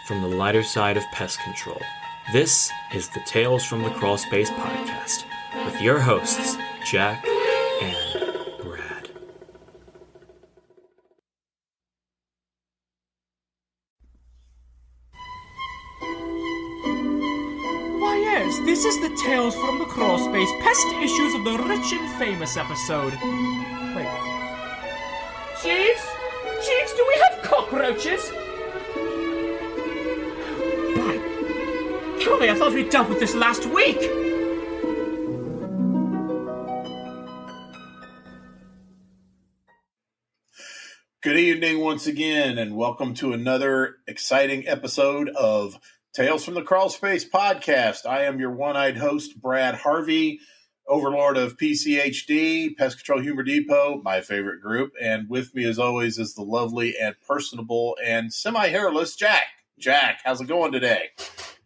from the lighter side of pest control. This is the Tales from the Crawl Space podcast with your hosts, Jack and Brad. Why yes, this is the Tales from the Crawl Space Pest issues of the Rich and Famous episode. Wait. Jeeves? Jeeves, do we have cockroaches? Why? Surely I thought we dealt with this last week! Good evening once again, and welcome to another exciting episode of Tales from the Crawl Space podcast. I am your one-eyed host, Brad Harvey, overlord of PCHD, Pest Control Humor Depot, my favorite group. And with me, as always, is the lovely and personable and semi-hairless Jack. Jack, how's it going today?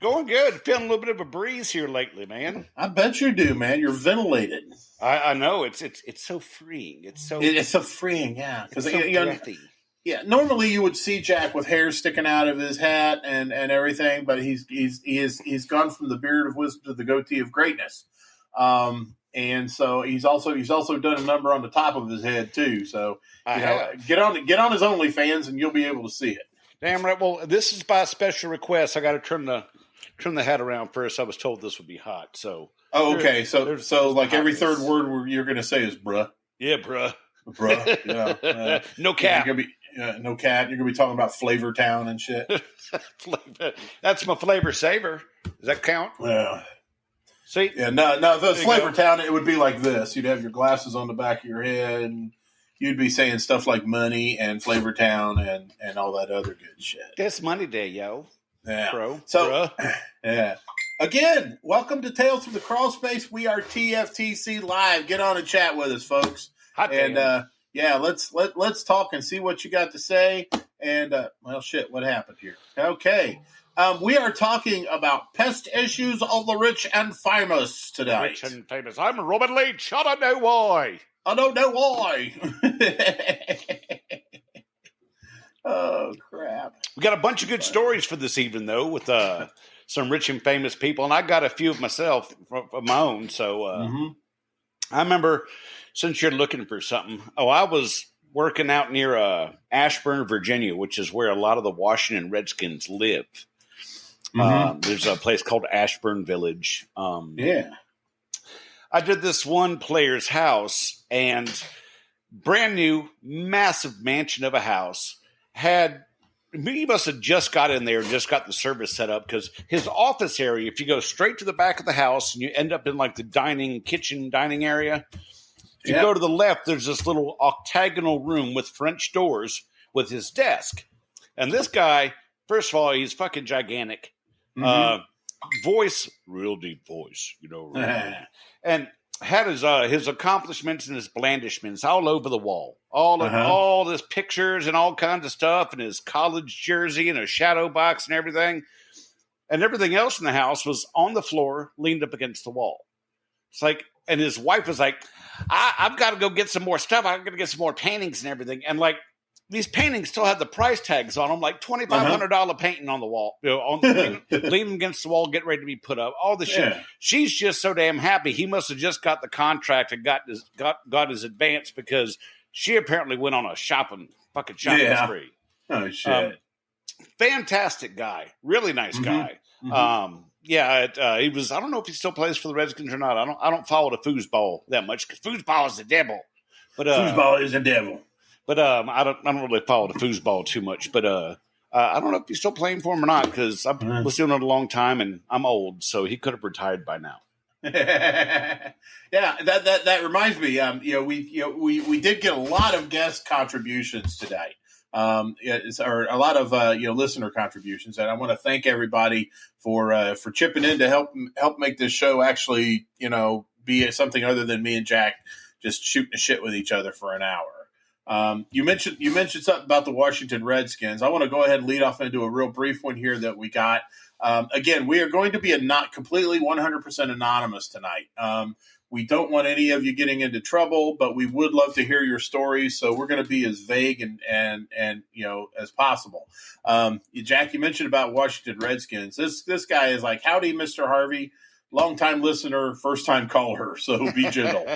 Going good. Feeling a little bit of a breeze here lately, man. I bet you do, man. You're ventilated. I know. It's so freeing. It's so freeing, yeah. Because so breathy. Yeah, normally you would see Jack with hair sticking out of his hat and everything, but he's gone from the beard of wisdom to the goatee of greatness, and so he's also done a number on the top of his head too. So get on his OnlyFans and you'll be able to see it. Damn right. Well, this is by special request. I got to turn the hat around first. I was told this would be hot, so. Oh, okay. So like every third word you're going to say is "bruh." Yeah, bruh. Bruh. Yeah. No cap. No cat. You're going to be talking about Flavor Town and shit. That's my flavor saver. Does that count? Yeah. See? Yeah, no. If it was Flavor Town, it would be like this. You'd have your glasses on the back of your head, and you'd be saying stuff like money and Flavor Town and all that other good shit. It's Money Day, yo. Yeah. Bro. So, yeah. Again, welcome to Tales from the Crawl Space. We are TFTC Live. Get on and chat with us, folks. Hot damn. And, yeah, let's talk and see what you got to say. And, well, shit, what happened here? Okay. We are talking about pest issues of the rich and famous tonight. Rich and famous. I'm Robin Leach. I don't know why. I don't know why. Oh, crap. We got a bunch of good stories for this evening, though, with some rich and famous people. And I got a few of myself of my own. So I remember, since you're looking for something, I was working out near Ashburn, Virginia, which is where a lot of the Washington Redskins live. There's a place called Ashburn Village. Yeah. I did this one player's house, and brand new, massive mansion of a house. He must have just got in there and just got the service set up, because his office area, if you go straight to the back of the house and you end up in like the kitchen dining area, if you go to the left, there's this little octagonal room with French doors with his desk. And this guy, first of all, he's fucking gigantic. Voice, real deep voice, and had his accomplishments and his blandishments all over the wall. All his pictures and all kinds of stuff, and his college jersey and a shadow box and everything. And everything else in the house was on the floor, leaned up against the wall. It's like, and his wife was like, I've got to go get some more stuff. I'm going to get some more paintings and everything. And like, these paintings still had the price tags on them, like $2,500 painting on the wall, leaning against the wall, getting ready to be put up. All the shit. She's just so damn happy. He must have just got the contract and got his advance, because she apparently went on a shopping spree. Oh shit! Fantastic guy, really nice guy. He was. I don't know if he still plays for the Redskins or not. I don't follow the foosball that much, because foosball is the devil. But foosball is the devil. But I don't really follow the foosball too much. But I don't know if he's still playing for him or not, because I was doing it a long time and I'm old, so he could have retired by now. Yeah, that reminds me. We did get a lot of guest contributions today. Or a lot of listener contributions, and I want to thank everybody for chipping in to help make this show actually be something other than me and Jack just shooting the shit with each other for an hour. You mentioned something about the Washington Redskins. I want to go ahead and lead off into a real brief one here that we got. Again, we are going to be not completely 100% anonymous tonight. We don't want any of you getting into trouble, but we would love to hear your stories. So we're going to be as vague and as possible. Jack, you mentioned about Washington Redskins. This guy is like, howdy, Mr. Harvey, longtime listener, first time caller. So be gentle.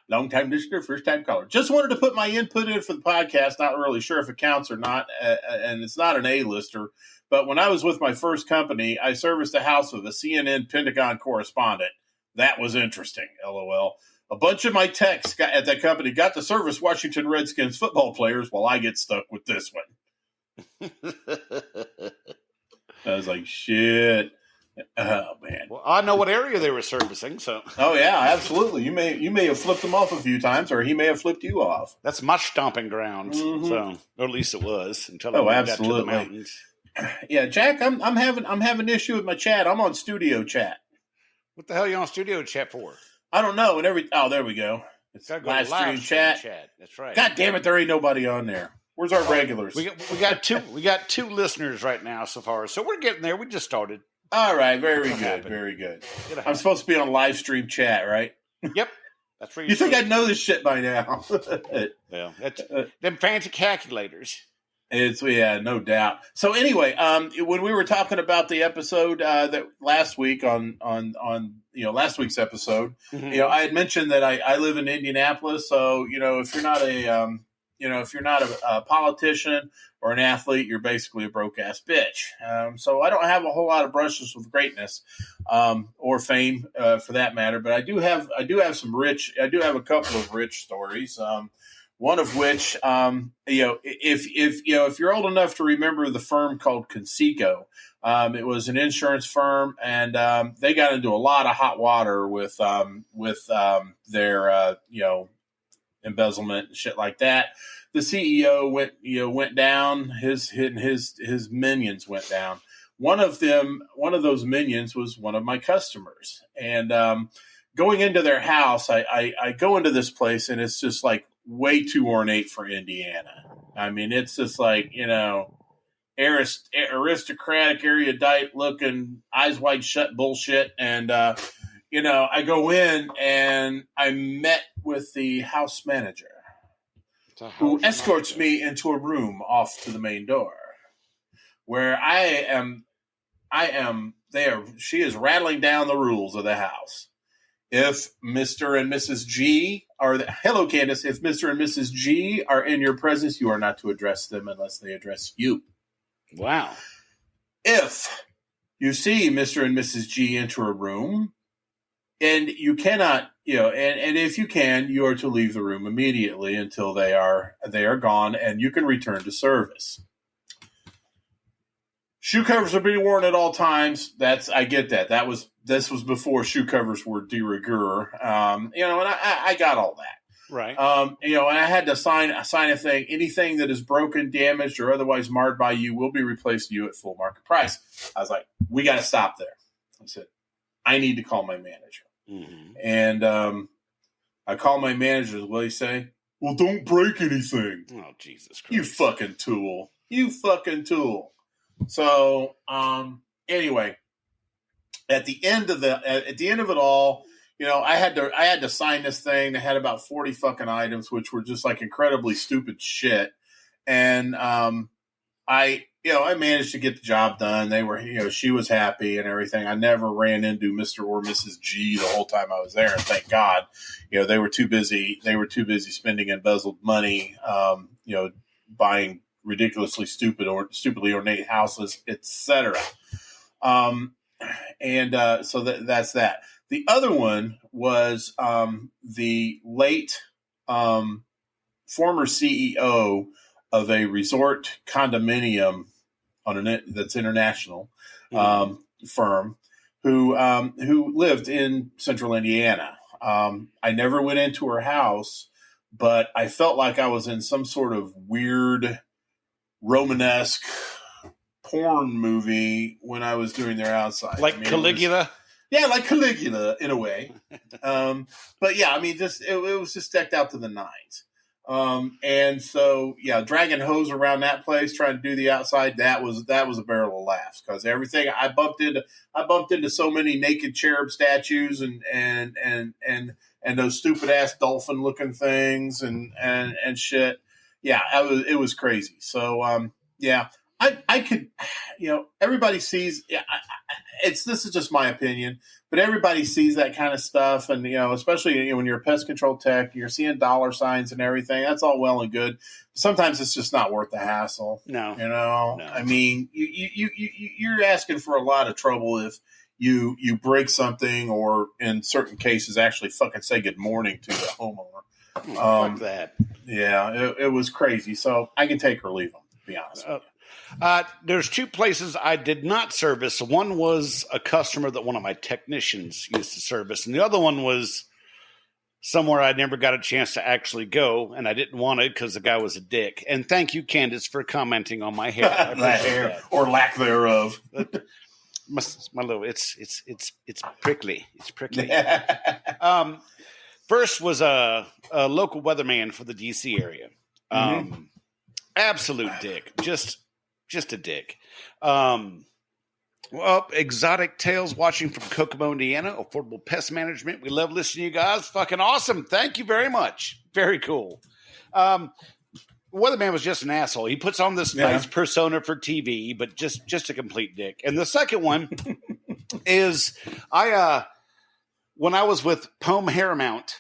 Long-time listener, first-time caller. Just wanted to put my input in for the podcast. Not really sure if it counts or not, and it's not an A-lister. But when I was with my first company, I serviced the house of a CNN Pentagon correspondent. That was interesting, LOL. A bunch of my techs at that company got to service Washington Redskins football players while I get stuck with this one. I was like, shit. Oh man! Well, I know what area they were servicing, so. Oh yeah, absolutely. You may have flipped them off a few times, or he may have flipped you off. That's my stomping grounds. Mm-hmm. So, or at least it was until I got to the mountains. Yeah, Jack, I'm having an issue with my chat. I'm on studio chat. What the hell are you on studio chat for? I don't know. There we go. It's live stream chat. That's right. God damn it, there ain't nobody on there. Where's our regulars? We got two listeners right now so far, so we're getting there. We just started. All right, very good, very good. I'm supposed to be on live stream chat, right? Yep, that's where you think I'd know this shit by now? Well, that's them fancy calculators. It's no doubt. So anyway, when we were talking about the episode that last week on last week's episode, mm-hmm. I had mentioned that I live in Indianapolis. So if you're not a politician or an athlete, you're basically a broke ass bitch. So I don't have a whole lot of brushes with greatness or fame for that matter, but I do have a couple of rich stories. One of which, if you're old enough to remember the firm called Conseco, it was an insurance firm, and they got into a lot of hot water with their embezzlement and shit like that. The CEO went down. His minions went down. One of those minions was one of my customers, and going into their house, I go into this place, and it's just like way too ornate for Indiana. I mean, it's just like, aristocratic, erudite looking, eyes wide shut bullshit. And, I go in and I met with the house manager who escorts me into a room off to the main door where she is rattling down the rules of the house. If Mr. and Mrs. G hello, Candace, if Mr. and Mrs. G are in your presence, you are not to address them unless they address you. Wow. If you see Mr. and Mrs. G enter a room and you cannot, and if you can, you are to leave the room immediately until they are gone and you can return to service. Shoe covers are being worn at all times. I get that. This was before shoe covers were de rigueur. And I got all that. Right. And I had to sign a thing. Anything that is broken, damaged, or otherwise marred by you will be replaced to you at full market price. I was like, we got to stop there. I said, I need to call my manager. Mm-hmm. And I call my manager. What do you say? Well, don't break anything. Oh, Jesus Christ. You fucking tool. So, anyway, at the end of it all, I had to sign this thing that had about 40 fucking items, which were just like incredibly stupid shit. And, I managed to get the job done. They were, she was happy and everything. I never ran into Mr. or Mrs. G the whole time I was there. And thank God, they were too busy spending embezzled money, buying ridiculously stupidly ornate houses, etc. So that's that. The other one was the late former CEO of a resort condominium that's international firm who lived in central Indiana. I never went into her house, but I felt like I was in some sort of weird Romanesque porn movie when I was doing their outside. Like Caligula? Like Caligula in a way. But yeah, it was just decked out to the nines. And so, yeah, dragging hose around that place, trying to do the outside, that was a barrel of laughs because everything I bumped into so many naked cherub statues and those stupid ass dolphin looking things and shit. Yeah, it was crazy. So, yeah, I could, everybody sees. Yeah, this is just my opinion. But everybody sees that kind of stuff, and especially when you're a pest control tech, you're seeing dollar signs and everything. That's all well and good. Sometimes it's just not worth the hassle. No. I mean, you're asking for a lot of trouble if you break something, or in certain cases, actually fucking say good morning to the homeowner. Fuck that. Yeah, it was crazy. So I can take or leave them. To be honest with you. There's two places I did not service. One was a customer that one of my technicians used to service, and the other one was somewhere I never got a chance to actually go, and I didn't want it because the guy was a dick. And thank you, Candace, for commenting on my hair. My hair, or lack thereof. My little, it's prickly. It's prickly. First was a local weatherman for the DC area. Absolute dick. Just a dick. Well, Exotic Tales watching from Kokomo, Indiana. Affordable Pest Management. We love listening to you guys. Fucking awesome. Thank you very much. Very cool. Weatherman was just an asshole. He puts on this nice persona for TV, but just a complete dick. And the second one is when I was with Pome Hairmount,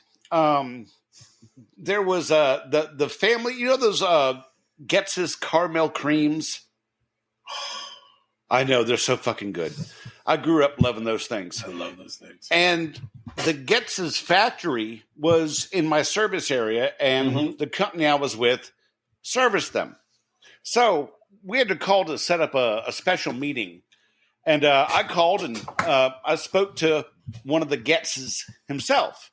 there was the family, those Getz's caramel creams. I know, they're so fucking good. I grew up loving those things. I love those things. And the Getz's factory was in my service area, and the company I was with serviced them. So we had to call to set up a special meeting. And I called and I spoke to one of the Getz's himself.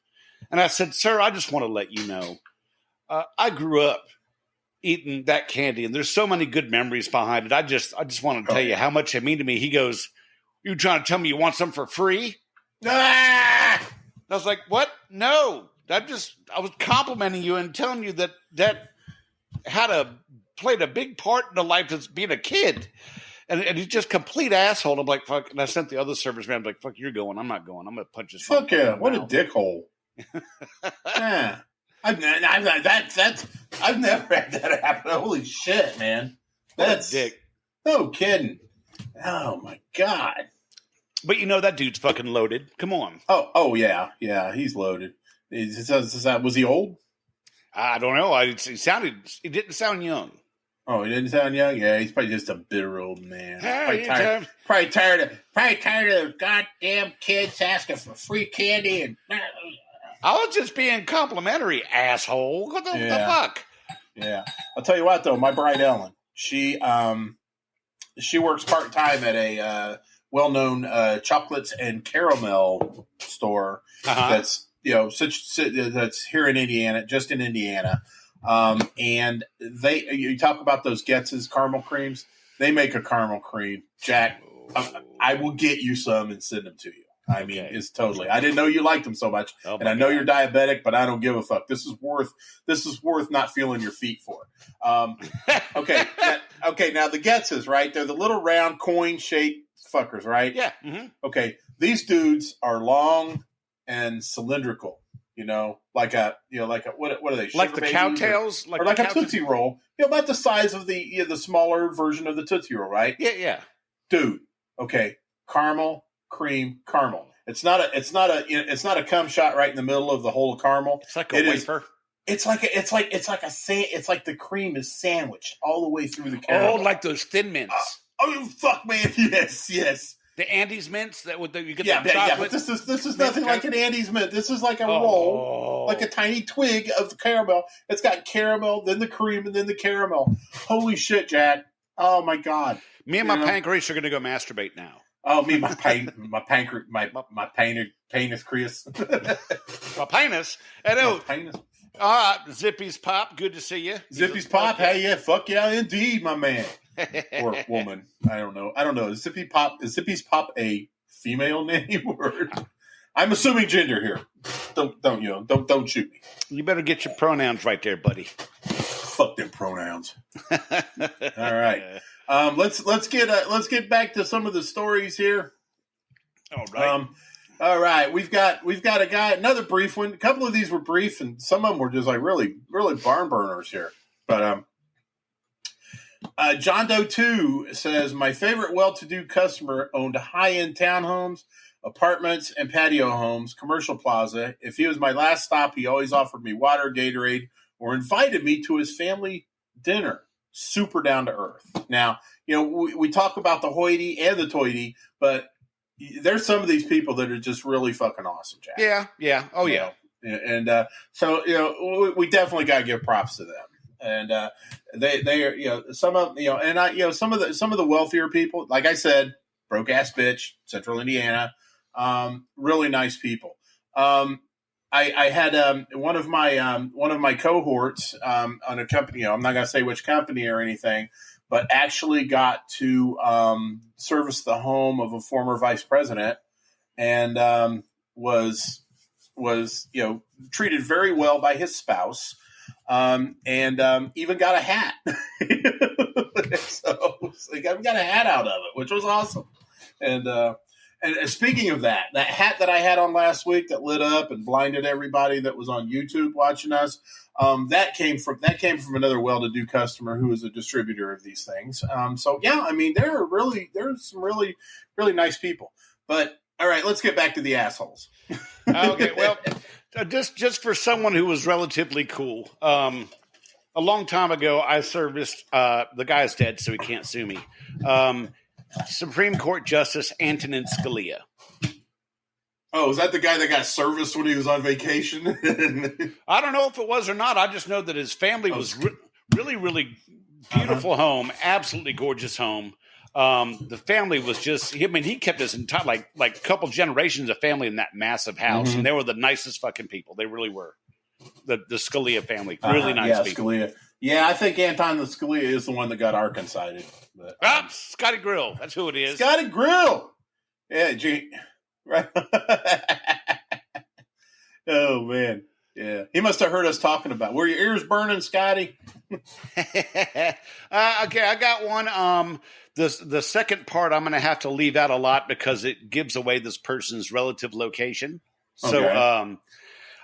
And I said, "Sir, I just want to let you know, I grew up eating that candy, and there's so many good memories behind it. I just want to tell you how much it mean to me." He goes, "You trying to tell me you want some for free?" I was like, "What? No. I was complimenting you and telling you that played a big part in the life of being a kid." And he's just complete asshole. I'm like, fuck. And I sent the other serviceman, I'm like, "Fuck, you're going. I'm not going. I'm going to punch his fuck yeah. What a dickhole." Yeah. I've never had that happen. Holy shit, man. That's dick. No kidding. Oh my God. But that dude's fucking loaded. Come on. Oh yeah. Yeah, he's loaded. Was he old? I don't know. He didn't sound young. Oh, he didn't sound young? Yeah, he's probably just a bitter old man. Probably tired of goddamn kids asking for free candy and I was just being complimentary, asshole. What the fuck? Yeah. I'll tell you what, though. My bride, Ellen, she works part-time at a well-known chocolates and caramel store that's, that's here in Indiana, just in Indiana. And you talk about those Getz's caramel creams. They make a caramel cream. Jack, I will get you some and send them to you. I mean, it's totally. I didn't know you liked them so much, and I know you're diabetic, but I don't give a fuck. This is worth not feeling your feet for. Okay. Now the Getz's, right? They're the little round coin shaped fuckers, right? Yeah. Mm-hmm. Okay. These dudes are long and cylindrical. Like a what are they? Like the cowtails, or like a Tootsie Roll. About the size of the smaller version of the Tootsie Roll, right? Yeah. Dude. Okay. Caramel. Cream caramel. It's not a cum shot right in the middle of the whole caramel. It's like a wafer. It's like the cream is sandwiched all the way through the caramel. Oh, like those Thin Mints. Oh fuck, man! Yes. The Andes Mints that you get. Yeah, but this is nothing like an Andes Mint. This is like a roll, like a tiny twig of the caramel. It's got caramel, then the cream, and then the caramel. Holy shit, Jack! Oh my God! Me and my pancreas are going to go masturbate now. Oh, me, my penis, Chris. My penis. Hello. Penis. All right, Zippy's Pop. Good to see you. Zippy's Pop. Hey, yeah, fuck yeah, indeed, my man or woman. I don't know. Is Zippy's Pop a female name or? I'm assuming gender here. Don't shoot me. You better get your pronouns right there, buddy. Fuck them pronouns. All right. Let's get back to some of the stories here. All right. All right. We've got a guy, another brief one. A couple of these were brief, and some of them were just like really, really barn burners here. But John Doe 2 says, my favorite well-to-do customer owned high-end townhomes, apartments, and patio homes, commercial plaza. If he was my last stop, he always offered me water, Gatorade, or invited me to his family dinner. Super down to earth. Now, we talk about the hoity and the toity, but there's some of these people that are just really fucking awesome, Jack. Yeah. Oh, yeah. And so, we definitely got to give props to them. And they are, some of some of the wealthier people, like I said, broke ass bitch, Central Indiana, really nice people. I had one of my cohorts on a company. I'm not going to say which company or anything, but actually got to service the home of a former vice president, and was treated very well by his spouse. And even got a hat. so I got a hat out of it, which was awesome. And speaking of that hat that I had on last week that lit up and blinded everybody that was on YouTube watching us, that came from another well-to-do customer who is a distributor of these things. So yeah, I mean, there's some really, really nice people. But all right, let's get back to the assholes. Okay, well, just for someone who was relatively cool, a long time ago, I serviced, the guy's dead, so he can't sue me, Supreme Court Justice Antonin Scalia. Oh, is that the guy that got serviced when he was on vacation? I don't know if it was or not. I just know that his family was really, really beautiful home, absolutely gorgeous home. The family was just, he kept his entire, like couple generations of family in that massive house. And they were the nicest fucking people. They really were. The Scalia family, really nice people. Scalia. Yeah, I think Anton the Scalia is the one that got Arkancided. Scotty Grill. That's who it is. Scotty Grill. Yeah, right. Oh, man. Yeah. He must have heard us talking about, were your ears burning, Scotty? Okay, I got one. The second part I'm going to have to leave out a lot because it gives away this person's relative location. So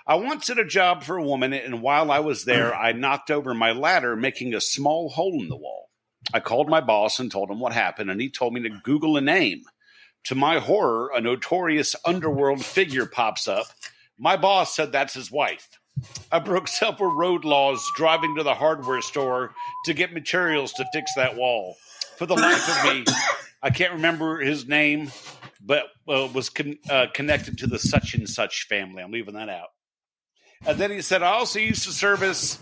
I once did a job for a woman, and while I was there, I knocked over my ladder, making a small hole in the wall. I called my boss and told him what happened, and he told me to Google a name. To my horror, a notorious underworld figure pops up. My boss said that's his wife. I broke several road laws driving to the hardware store to get materials to fix that wall. For the life of me, I can't remember his name, but was connected to the such and such family. I'm leaving that out. And then he said, I also used to service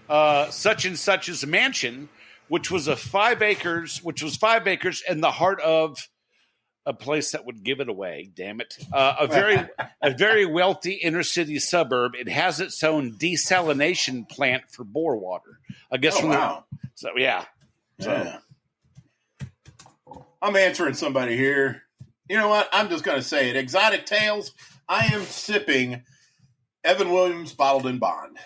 such and such's mansion, which was 5 acres in the heart of a place that would give it away. Damn it! A very wealthy inner city suburb. It has its own desalination plant for bore water. I guess. So. I'm answering somebody here. You know what? I'm just going to say it. Exotic Tales. I am sipping Evan Williams Bottled in Bond.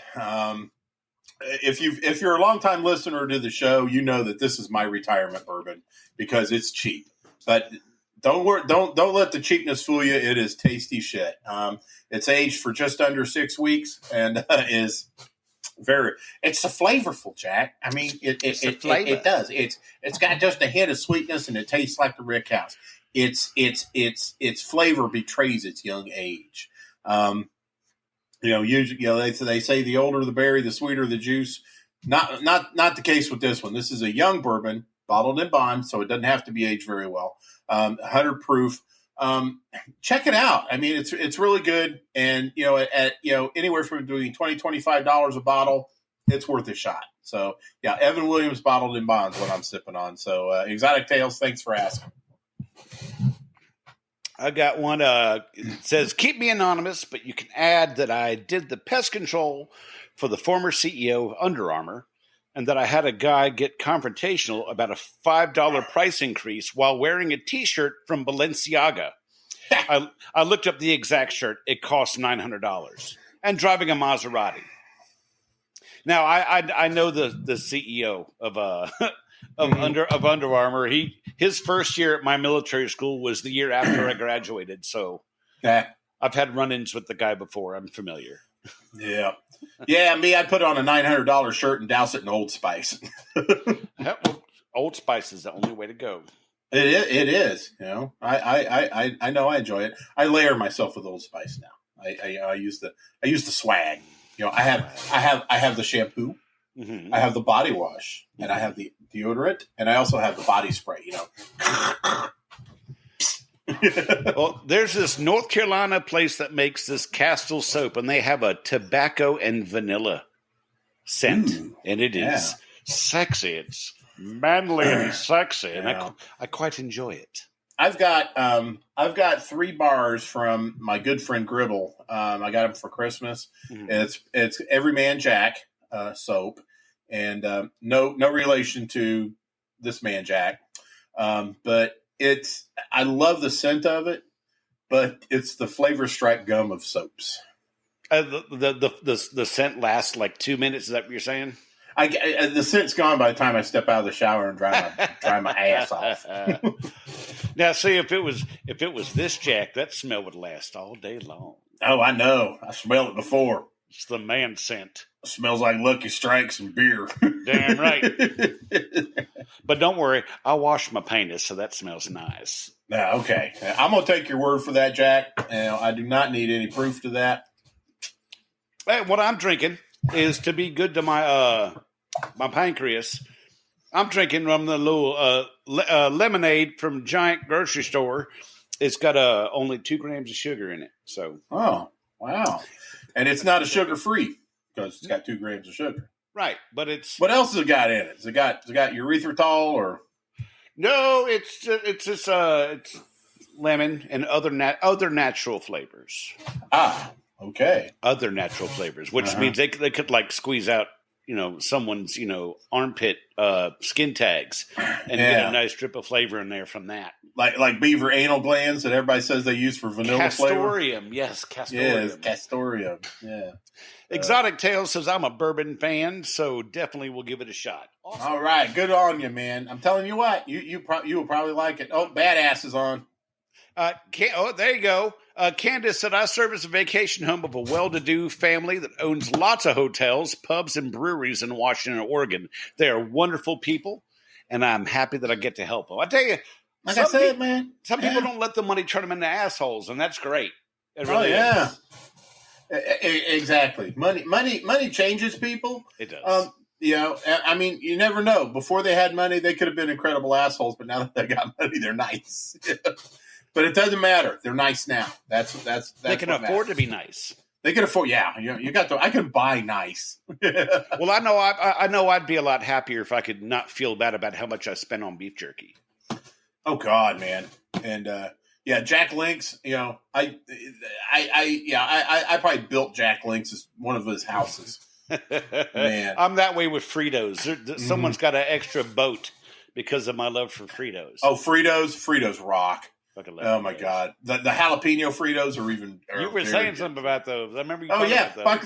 If you're a longtime listener to the show, you know that this is my retirement bourbon because it's cheap. But don't let the cheapness fool you. It is tasty shit. It's aged for just under 6 weeks and is it's a flavorful, Jack. I mean, it does. It's got just a hint of sweetness and it tastes like the rick house. Its flavor betrays its young age. Usually, they say the older the berry, the sweeter the juice. Not the case with this one. This is a young bourbon, bottled in bond, so it doesn't have to be aged very well. 100 proof. Check it out. I mean, it's really good, and at anywhere from between $20-$25 a bottle, it's worth a shot. So yeah, Evan Williams Bottled in Bond is what I'm sipping on. So Exotic Tales, thanks for asking. I got one. It says, keep me anonymous, but you can add that I did the pest control for the former CEO of Under Armour and that I had a guy get confrontational about a $5 price increase while wearing a T-shirt from Balenciaga. I looked up the exact shirt. It costs $900. And driving a Maserati. Now I know the CEO of Under Armour. His first year at my military school was the year after I graduated. So I've had run-ins with the guy before. I'm familiar. Yeah. Yeah, me, I'd put on a $900 shirt and douse it in Old Spice. Old Spice is the only way to go. It is. You know, I know I enjoy it. I layer myself with Old Spice now. I use the swag. You know, I have the shampoo, Mm-hmm. I have the body wash, and I have the deodorant, and I also have the body spray. You know. Well, there's this North Carolina place that makes this Castile soap, and they have a tobacco and vanilla scent, and it is sexy. It's manly and sexy, and I quite enjoy it. I've got 3 bars from my good friend Gribble. I got them for Christmas. Mm-hmm. It's Everyman Jack soap, and no relation to this man Jack, but I love the scent of it, but it's the flavor stripe gum of soaps. The scent lasts like 2 minutes. Is that what you're saying? The scent's gone by the time I step out of the shower and dry my ass off. Now, see, if it was this Jack, that smell would last all day long. Oh, I know. I smelled it before. It's the man scent. It smells like Lucky Strikes and beer. Damn right. But don't worry, I'll wash my penis, so that smells nice. Okay. I'm going to take your word for that, Jack. I do not need any proof to that. Hey, what I'm drinking is to be good to my pancreas. I'm drinking from the little lemonade from Giant Grocery Store. It's got only 2 grams of sugar in it. So. Oh, wow. And it's not a sugar-free because it's got 2 grams of sugar. Right, but it's... What else has it got in it? Has it got erythritol or... No, it's lemon and other natural flavors. Ah, okay. Other natural flavors, which means they could like squeeze out, someone's, armpit skin tags and get a nice drip of flavor in there from that. Like beaver anal glands that everybody says they use for vanilla flavor. Castoreum, yes, castoreum. Yes, castoreum. Yeah. Exotic Tales says I'm a bourbon fan, so definitely we'll give it a shot. Awesome. All right, good on you, man. I'm telling you what, you will probably like it. Oh, Badass is on. There you go. Candace said, I serve as a vacation home of a well-to-do family that owns lots of hotels, pubs, and breweries in Washington and Oregon. They are wonderful people, and I'm happy that I get to help them. I tell you, man, some people don't let the money turn them into assholes, and that's great. It really is. Exactly. Money changes people. It does. I mean, you never know. Before they had money, they could have been incredible assholes, but now that they got money, they're nice. But it doesn't matter. They're nice now. That's they can afford to be nice. They can afford. Yeah, you got I can buy nice. Well, I know I'd be a lot happier if I could not feel bad about how much I spent on beef jerky. Oh God, man, and Jack Link's. I probably built Jack Link's as one of his houses. Man, I'm that way with Fritos. Someone's got an extra boat because of my love for Fritos. Oh, Fritos rock. Oh my God, the jalapeno Fritos are even. You were saying something about those. I remember you. About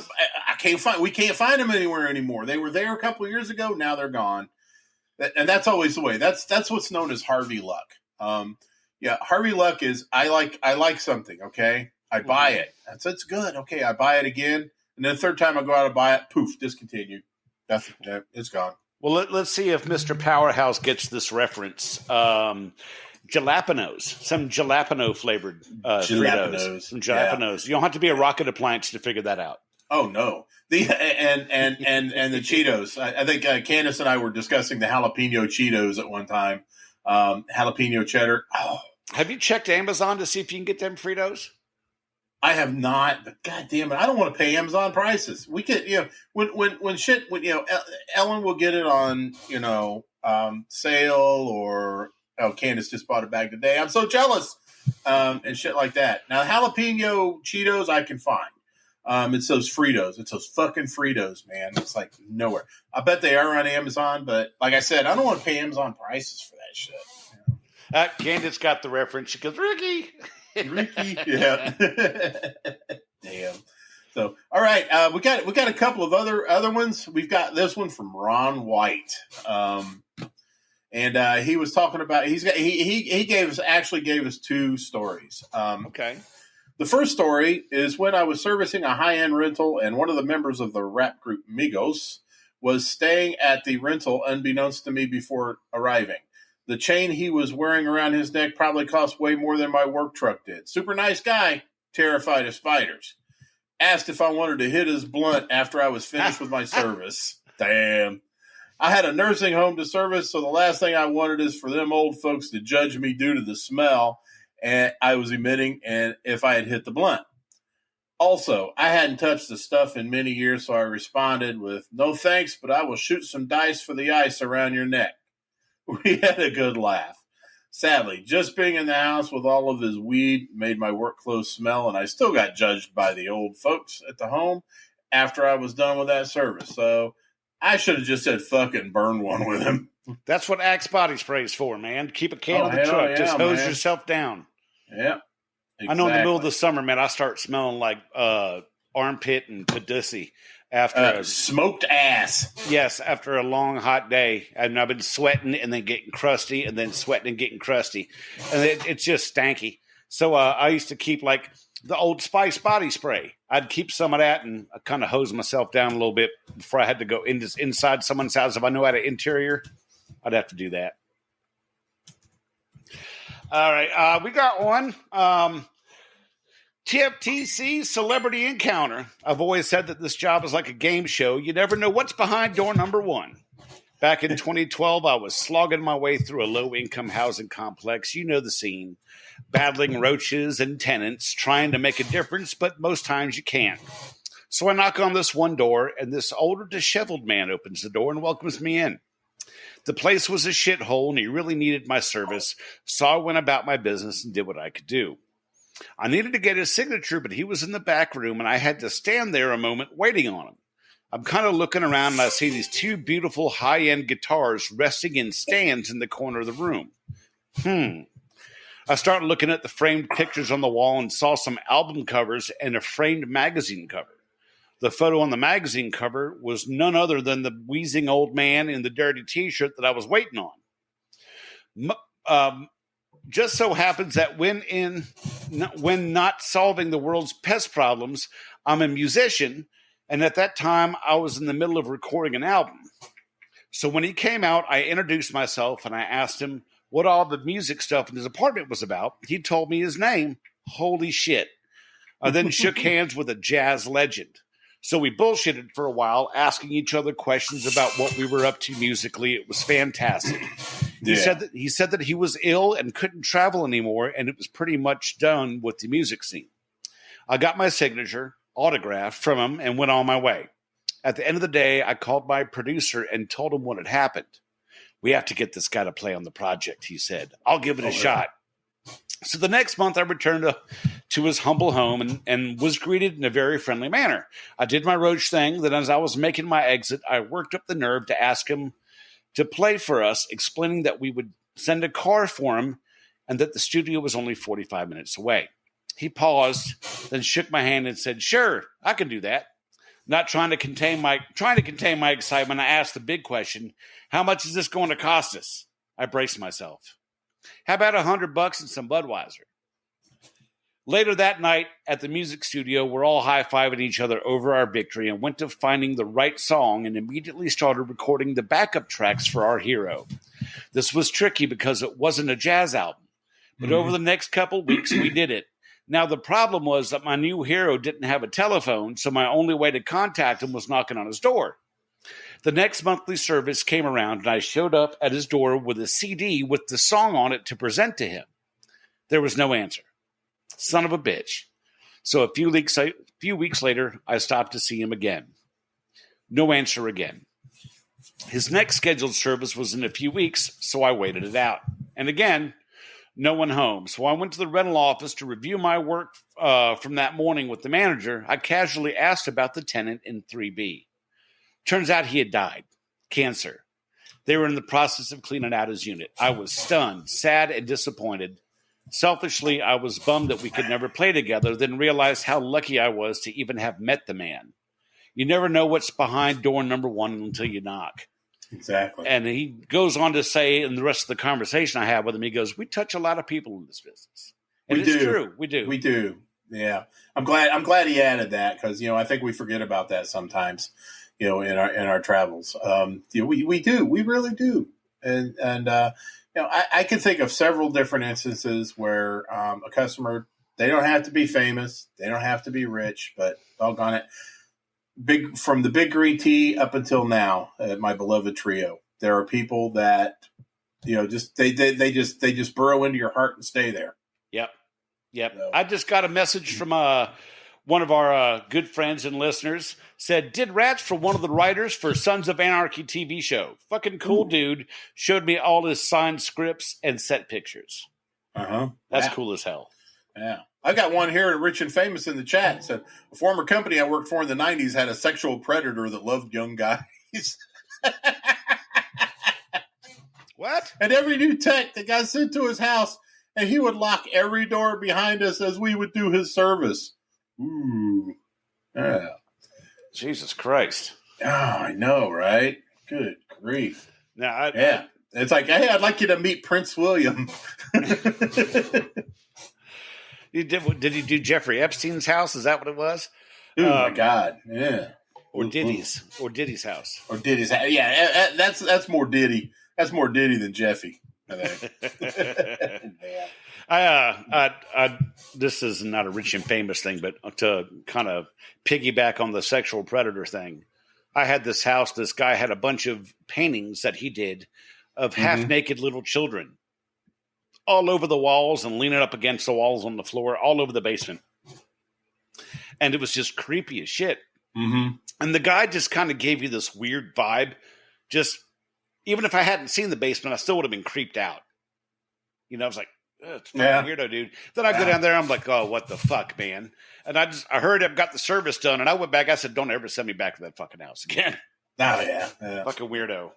those. We can't find them anywhere anymore. They were there a couple of years ago. Now they're gone. And that's always the way. That's what's known as Harvey Luck. Harvey Luck is I like something. Okay, I buy it. It's good. Okay, I buy it again, and then the third time I go out and buy it, poof, discontinued. It's gone. Well, let's see if Mr. Powerhouse gets this reference. Jalapenos, some jalapeno flavored Fritos. Some jalapenos. Yeah. You don't have to be a rocket appliance to figure that out. Oh no, the the Cheetos. I think Candace and I were discussing the jalapeno Cheetos at one time. Jalapeno cheddar. Oh. Have you checked Amazon to see if you can get them Fritos? I have not, but God damn it, I don't want to pay Amazon prices. We could, when Ellen will get it on, sale or. Oh, Candace just bought a bag today. I'm so jealous, and shit like that. Now, jalapeno Cheetos I can find. It's those Fritos. It's those fucking Fritos, man. It's like nowhere. I bet they are on Amazon, but like I said, I don't want to pay Amazon prices for that shit. Candace got the reference. She goes, Ricky. Ricky, yeah. Damn. So, all right, we got a couple of other ones. We've got this one from Ron White, and he was talking about he gave us two stories. Okay. The first story is when I was servicing a high-end rental, and one of the members of the rap group Migos was staying at the rental unbeknownst to me before arriving. The chain he was wearing around his neck probably cost way more than my work truck did. Super nice guy, terrified of spiders. Asked if I wanted to hit his blunt after I was finished with my service. Damn. I had a nursing home to service, so the last thing I wanted is for them old folks to judge me due to the smell and I was emitting and if I had hit the blunt. Also, I hadn't touched the stuff in many years, so I responded with, no thanks, but I will shoot some dice for the ice around your neck. We had a good laugh. Sadly, just being in the house with all of his weed made my work clothes smell, and I still got judged by the old folks at the home after I was done with that service. So I should have just said fuck it and burned one with him. That's what Axe body spray is for, man. Keep a can Oh, in the truck. yeah, Just hose man. yourself down. Yeah. Exactly. I know in the middle of the summer, man, I start smelling like armpit and pussy after smoked ass. Yes, after a long hot day, and I've been sweating and then getting crusty, and then sweating and getting crusty, and it's just stanky. So I used to keep like the Old Spice body spray. I'd keep some of that and I kind of hose myself down a little bit before I had to go inside someone's house. If I know how to interior, I'd have to do that. All right, we got one. TFTC Celebrity Encounter. I've always said that this job is like a game show. You never know what's behind door number one. Back in 2012, I was slogging my way through a low-income housing complex. You know the scene. Battling roaches and tenants, trying to make a difference, but most times you can't. So I knock on this one door, and this older, disheveled man opens the door and welcomes me in. The place was a shithole, and he really needed my service, so I went about my business and did what I could do. I needed to get his signature, but he was in the back room, and I had to stand there a moment waiting on him. I'm kind of looking around, and I see these two beautiful high-end guitars resting in stands in the corner of the room. I started looking at the framed pictures on the wall and saw some album covers and a framed magazine cover. The photo on the magazine cover was none other than the wheezing old man in the dirty T-shirt that I was waiting on. Just so happens that when not solving the world's pest problems, I'm a musician, and at that time I was in the middle of recording an album. So when he came out, I introduced myself and I asked him what all the music stuff in his apartment was about. He told me his name. Holy shit. I then shook hands with a jazz legend. So we bullshitted for a while, asking each other questions about what we were up to musically. It was fantastic. He said that he was ill and couldn't travel anymore, and it was pretty much done with the music scene. I got my signature, autograph from him, and went on my way. At the end of the day, I called my producer and told him what had happened. We have to get this guy to play on the project, he said. I'll give it a shot. So the next month, I returned to his humble home and was greeted in a very friendly manner. I did my roach thing. Then as I was making my exit, I worked up the nerve to ask him to play for us, explaining that we would send a car for him and that the studio was only 45 minutes away. He paused, then shook my hand and said, sure, I can do that. Not trying to contain my excitement, I asked the big question, how much is this going to cost us? I braced myself. How about $100 and some Budweiser? Later that night at the music studio, we're all high-fiving each other over our victory and went to finding the right song and immediately started recording the backup tracks for our hero. This was tricky because it wasn't a jazz album, but over the next couple weeks, we did it. Now, the problem was that my new hero didn't have a telephone, so my only way to contact him was knocking on his door. The next monthly service came around, and I showed up at his door with a CD with the song on it to present to him. There was no answer. Son of a bitch. So a few weeks later, I stopped to see him again. No answer again. His next scheduled service was in a few weeks, so I waited it out. And again, no one home. So I went to the rental office to review my work from that morning with the manager. I casually asked about the tenant in 3B. Turns out he had died. Cancer. They were in the process of cleaning out his unit. I was stunned, sad, and disappointed. Selfishly, I was bummed that we could never play together, then realized how lucky I was to even have met the man. You never know what's behind door number 1 until you knock. Exactly. And he goes on to say in the rest of the conversation I have with him, he goes, we touch a lot of people in this business. And it's true. We do. We do. Yeah. I'm glad he added that because, I think we forget about that sometimes, in our travels. We do. We really do. And I can think of several different instances where a customer, they don't have to be famous. They don't have to be rich, but doggone it. From the Big Green Tea up until now at my beloved trio, there are people that, just they just burrow into your heart and stay there. Yep. So. I just got a message from one of our good friends and listeners. Said, did rats for one of the writers for Sons of Anarchy TV show. Fucking cool dude. Showed me all his signed scripts and set pictures. That's cool as hell. Yeah. I got one here at Rich and Famous in the chat. It said, a former company I worked for in the 90s had a sexual predator that loved young guys. What? And every new tech that got sent to his house, and he would lock every door behind us as we would do his service. Ooh. Yeah. Jesus Christ. Oh, I know, right? Good grief. Now, It's like, hey, I'd like you to meet Prince William. Did he do Jeffrey Epstein's house? Is that what it was? Oh, my God. Yeah. Or Diddy's house. Or Diddy's house. Yeah, that's more Diddy. That's more Diddy than Jeffy, I think. This is not a Rich and Famous thing, but to kind of piggyback on the sexual predator thing, I had this house. This guy had a bunch of paintings that he did of half-naked little children all over the walls and leaning up against the walls on the floor, all over the basement. And it was just creepy as shit. Mm-hmm. And the guy just kind of gave you this weird vibe. Just, even if I hadn't seen the basement, I still would have been creeped out. I was like, it's fucking weirdo, dude. Then I go down there, I'm like, oh, what the fuck, man? And I heard I've got the service done, and I went back, I said, don't ever send me back to that fucking house again. Oh, yeah. Fucking weirdo.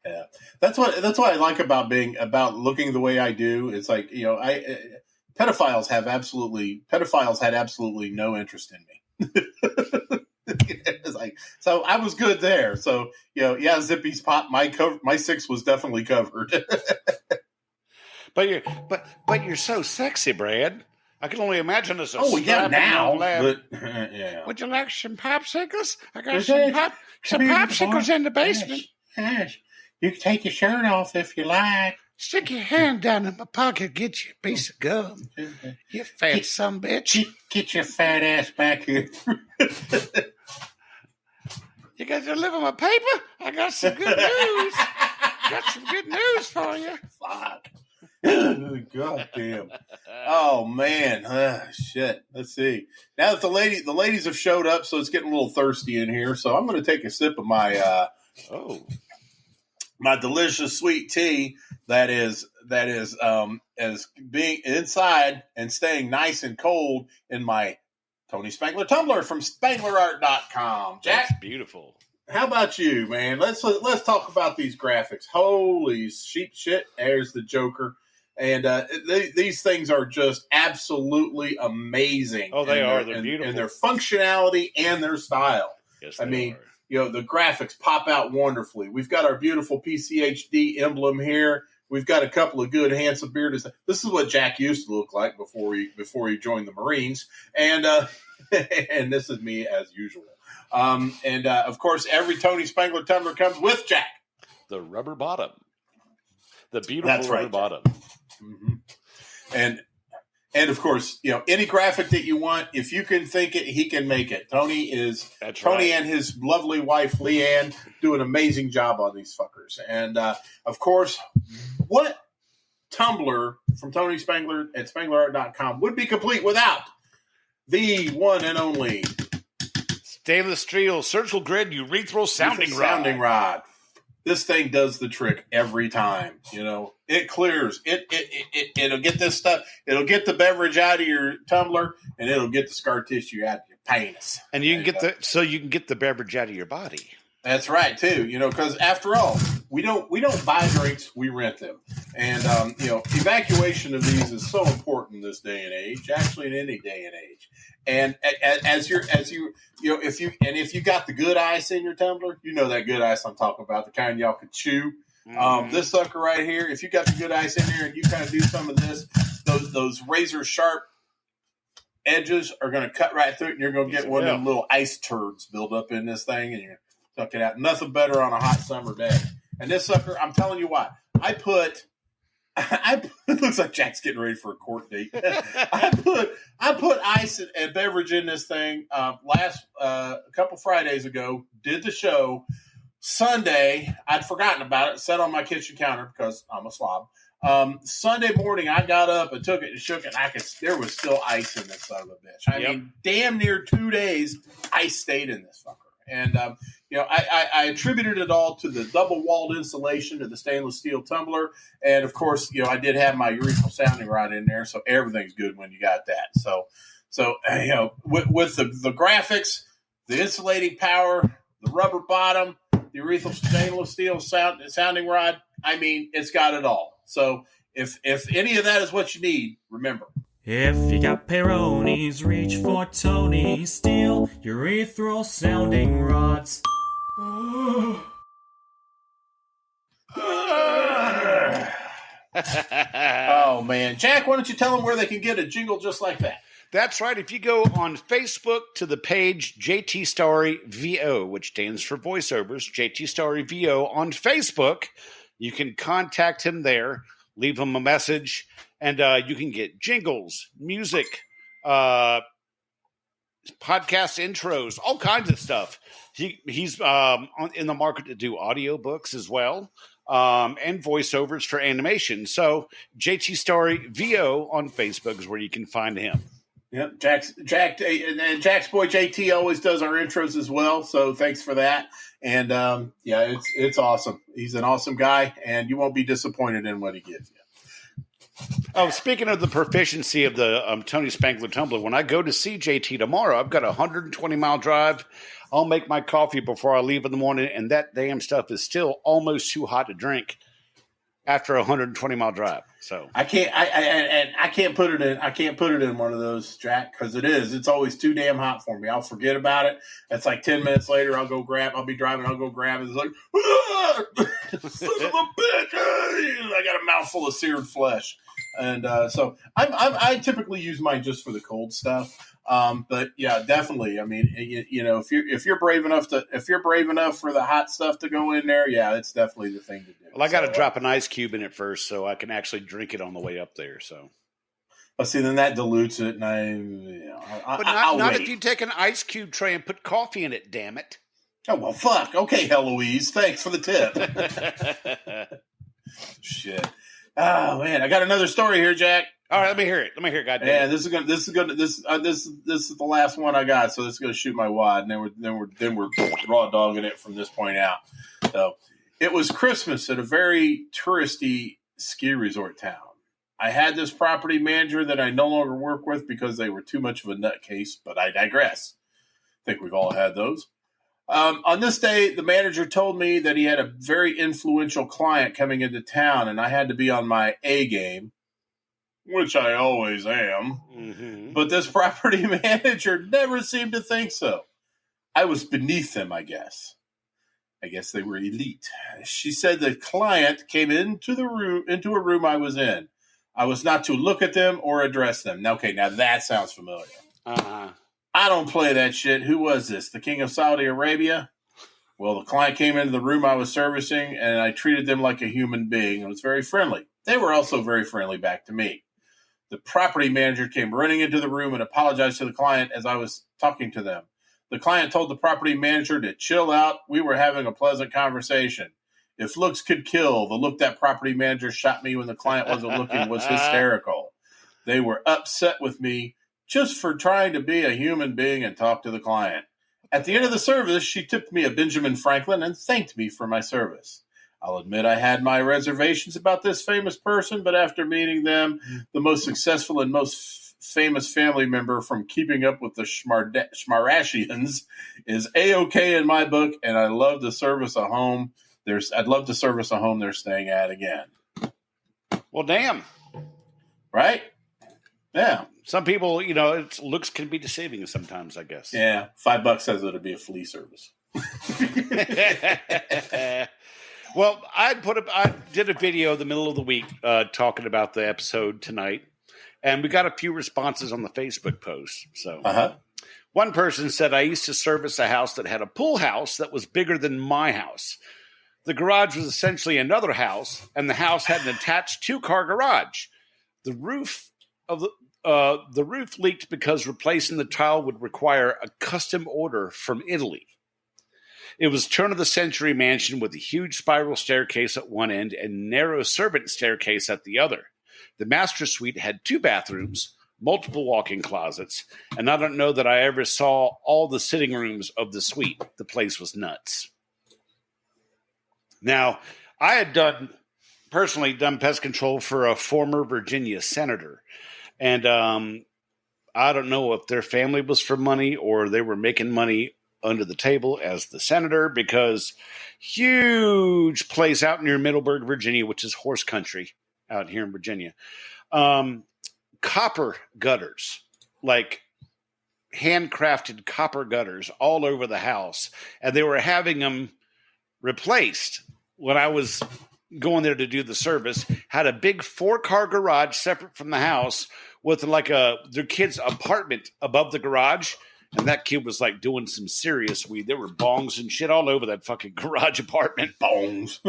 Yeah, that's what I like about looking the way I do. It's like, pedophiles had absolutely no interest in me. It's like, so I was good there. So Zippy's pop. My 6 was definitely covered. But you're so sexy, Brad. I can only imagine as a now. Lab. But, Would you like some popsicles? I got some popsicles in the basement. Yes. You can take your shirt off if you like. Stick your hand down in my pocket, get you a piece of gum. You fat sumbitch. Get your fat ass back here. You got to deliver my paper? I got some good news. Got some good news for you. Fuck. God damn. Oh man. Shit. Let's see. Now that the ladies have showed up, so it's getting a little thirsty in here. So I'm going to take a sip of my my delicious sweet tea that is as being inside and staying nice and cold in my Tony Spangler tumbler from SpanglerArt.com. Jack, that's beautiful. How about you, man? Let's talk about these graphics. Holy shit! There's the Joker, and these things are just absolutely amazing. Oh, they are. They're beautiful in their functionality and their style. Yes, I mean, the graphics pop out wonderfully. We've got our beautiful PCHD emblem here. We've got a couple of good, handsome bearded. This is what Jack used to look like before he joined the Marines, and and this is me as usual. And of course, every Tony Spangler tumbler comes with Jack. The rubber bottom. The beautiful rubber bottom. Mm-hmm. And of course, any graphic that you want, if you can think it, he can make it. Tony and his lovely wife, Leanne, do an amazing job on these fuckers. And of course, what tumbler from Tony Spangler at SpanglerArt.com would be complete without the one and only stainless steel surgical grid urethral sounding rod. This thing does the trick every time. It clears. It'll get this stuff. It'll get the beverage out of your tumbler, and it'll get the scar tissue out of your penis. And you can get the beverage out of your body. That's right too. Because after all, we don't buy drinks, we rent them, and evacuation of these is so important in this day and age. Actually, in any day and age. And if you got the good ice in your tumbler, that good ice I'm talking about, the kind y'all could chew. This sucker right here, if you got the good ice in there and you kind of do some of this, those razor sharp edges are going to cut right through it, and you're going to get one of them little ice turds build up in this thing, and you're suck it out. Nothing better on a hot summer day. And this sucker, I'm telling you what, I put it looks like Jack's getting ready for a court date. I put ice and beverage in this thing last a couple Fridays ago. Did the show Sunday. I'd forgotten about it. Sat on my kitchen counter because I'm a slob. Sunday morning, I got up and took it and shook it. And there was still ice in this son of a bitch. I mean, damn near 2 days, ice stayed in this fucker. And I attributed it all to the double-walled insulation of the stainless steel tumbler, and of course, I did have my urethral sounding rod in there, so everything's good when you got that. So with the graphics, the insulating power, the rubber bottom, the urethral stainless steel sounding rod, I mean, it's got it all. So if any of that is what you need, remember. If you got Peronis, reach for Tony. Steal urethral sounding rods. Oh, man. Jack, why don't you tell them where they can get a jingle just like that? That's right. If you go on Facebook to the page JT Story VO, which stands for voiceovers, JT Story VO on Facebook, you can contact him there, leave him a message, and you can get jingles, music, podcast intros, all kinds of stuff. He's in the market to do audiobooks as well, and voiceovers for animation. So JT Story VO on Facebook is where you can find him. Yep, Jack's boy JT always does our intros as well. So thanks for that. And it's awesome. He's an awesome guy, and you won't be disappointed in what he gives you. Oh, speaking of the proficiency of the Tony Spangler tumbler, when I go to see JT tomorrow, I've got a 120-mile drive. I'll make my coffee before I leave in the morning, and that damn stuff is still almost too hot to drink after a 120-mile drive. So I can't put it in. I can't put it in one of those, Jack, because it's always too damn hot for me. I'll forget about it. It's like 10 minutes later. I'll be driving. I'll go grab it. It's like, son of a bitch! I got a mouthful of seared flesh. And so I typically use mine just for the cold stuff. But yeah, definitely. I mean, if you're brave enough for the hot stuff to go in there, yeah, it's definitely the thing to do. Well, I got to drop an ice cube in it first so I can actually drink it on the way up there. So, but see, then that dilutes it, and not if you take an ice cube tray and put coffee in it. Damn it! Oh well, fuck. Okay, Heloise, thanks for the tip. Shit. Oh man, I got another story here, Jack. All right, let me hear it. Goddamn. Yeah, this is the last one I got, so this is gonna shoot my wad, and then we're raw dogging it from this point out. So it was Christmas at a very touristy ski resort town. I had this property manager that I no longer work with because they were too much of a nutcase, but I digress. I think we've all had those. On this day, the manager told me that he had a very influential client coming into town, and I had to be on my A game, which I always am. Mm-hmm. But this property manager never seemed to think so. I was beneath them, I guess. I guess they were elite. She said the client came into a room I was in. I was not to look at them or address them. Now that sounds familiar. Uh-huh. I don't play that shit. Who was this? The king of Saudi Arabia? Well, the client came into the room I was servicing, and I treated them like a human being and was very friendly. They were also very friendly back to me. The property manager came running into the room and apologized to the client as I was talking to them. The client told the property manager to chill out. We were having a pleasant conversation. If looks could kill, the look that property manager shot me when the client wasn't looking was hysterical. They were upset with me just for trying to be a human being and talk to the client. At the end of the service, she tipped me a Benjamin Franklin and thanked me for my service. I'll admit I had my reservations about this famous person, but after meeting them, the most successful and most famous family member from Keeping Up with the Schmarashians is A-OK in my book, and I'd love to service a home. They're staying at again. Well, damn. Right? Yeah. Some people, looks can be deceiving sometimes, I guess. Yeah. $5 says it'll be a flea service. Well, I did a video in the middle of the week talking about the episode tonight, and we got a few responses on the Facebook post. So one person said, I used to service a house that had a pool house that was bigger than my house. The garage was essentially another house, and the house had an attached 2-car garage. The roof leaked because replacing the tile would require a custom order from Italy. It was turn-of-the-century mansion with a huge spiral staircase at one end and narrow servant staircase at the other. The master suite had 2 bathrooms, multiple walk-in closets, and I don't know that I ever saw all the sitting rooms of the suite. The place was nuts. Now, I had personally done pest control for a former Virginia senator, and I don't know if their family was for money or they were making money under the table as the senator, because huge place out near Middleburg, Virginia, which is horse country out here in Virginia. Copper gutters, like handcrafted copper gutters all over the house. And they were having them replaced when I was going there to do the service. Had a big 4-car garage separate from the house with like their kid's apartment above the garage. And that kid was like doing some serious weed. There were bongs and shit all over that fucking garage apartment. Bongs.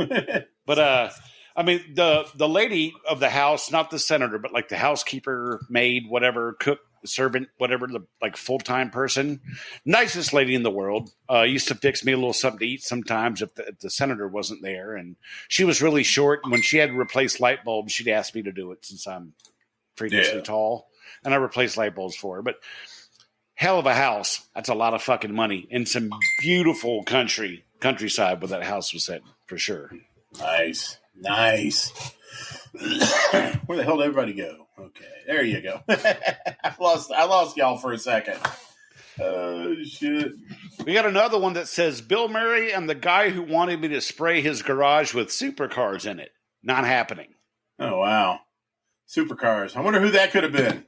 But I mean, the lady of the house, not the senator, but like the housekeeper, maid, whatever, cook, servant, whatever, the like full-time person, nicest lady in the world. Used to fix me a little something to eat sometimes if the senator wasn't there. And she was really short. And when she had to replace light bulbs, she'd ask me to do it since I'm freakishly tall. And I replaced light bulbs for her. But hell of a house. That's a lot of fucking money. And some beautiful countryside where that house was sitting, for sure. Nice. Where the hell did everybody go? Okay, there you go. I lost y'all for a second. Oh, shit. We got another one that says, Bill Murray and the guy who wanted me to spray his garage with supercars in it. Not happening. Oh, wow. Supercars. I wonder who that could have been.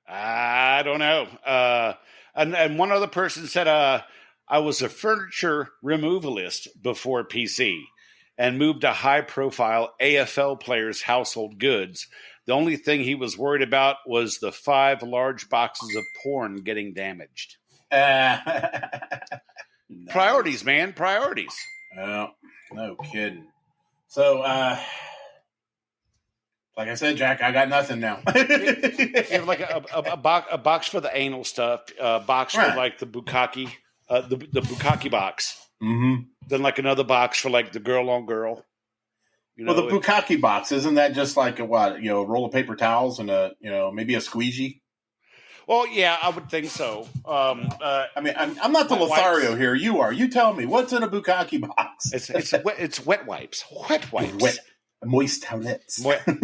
I don't know. And one other person said, I was a furniture removalist before PC and moved to high-profile AFL players' household goods. The only thing he was worried about was the 5 large boxes of porn getting damaged. Nice. Priorities, man. Priorities. Oh, no kidding. So, like I said, Jack, I got nothing now. You have like a box for the anal stuff, a box for like the bukkake, the bukkake box. Mm-hmm. Then like another box for like the girl on girl. Well, the bukkake box, isn't that just like a roll of paper towels and maybe a squeegee? Well, yeah, I would think so. I mean, I'm not the Lothario wipes. Here. You are. You tell me what's in a bukkake box. It's wet wipes. Wet wipes. Wet. Moist towelettes.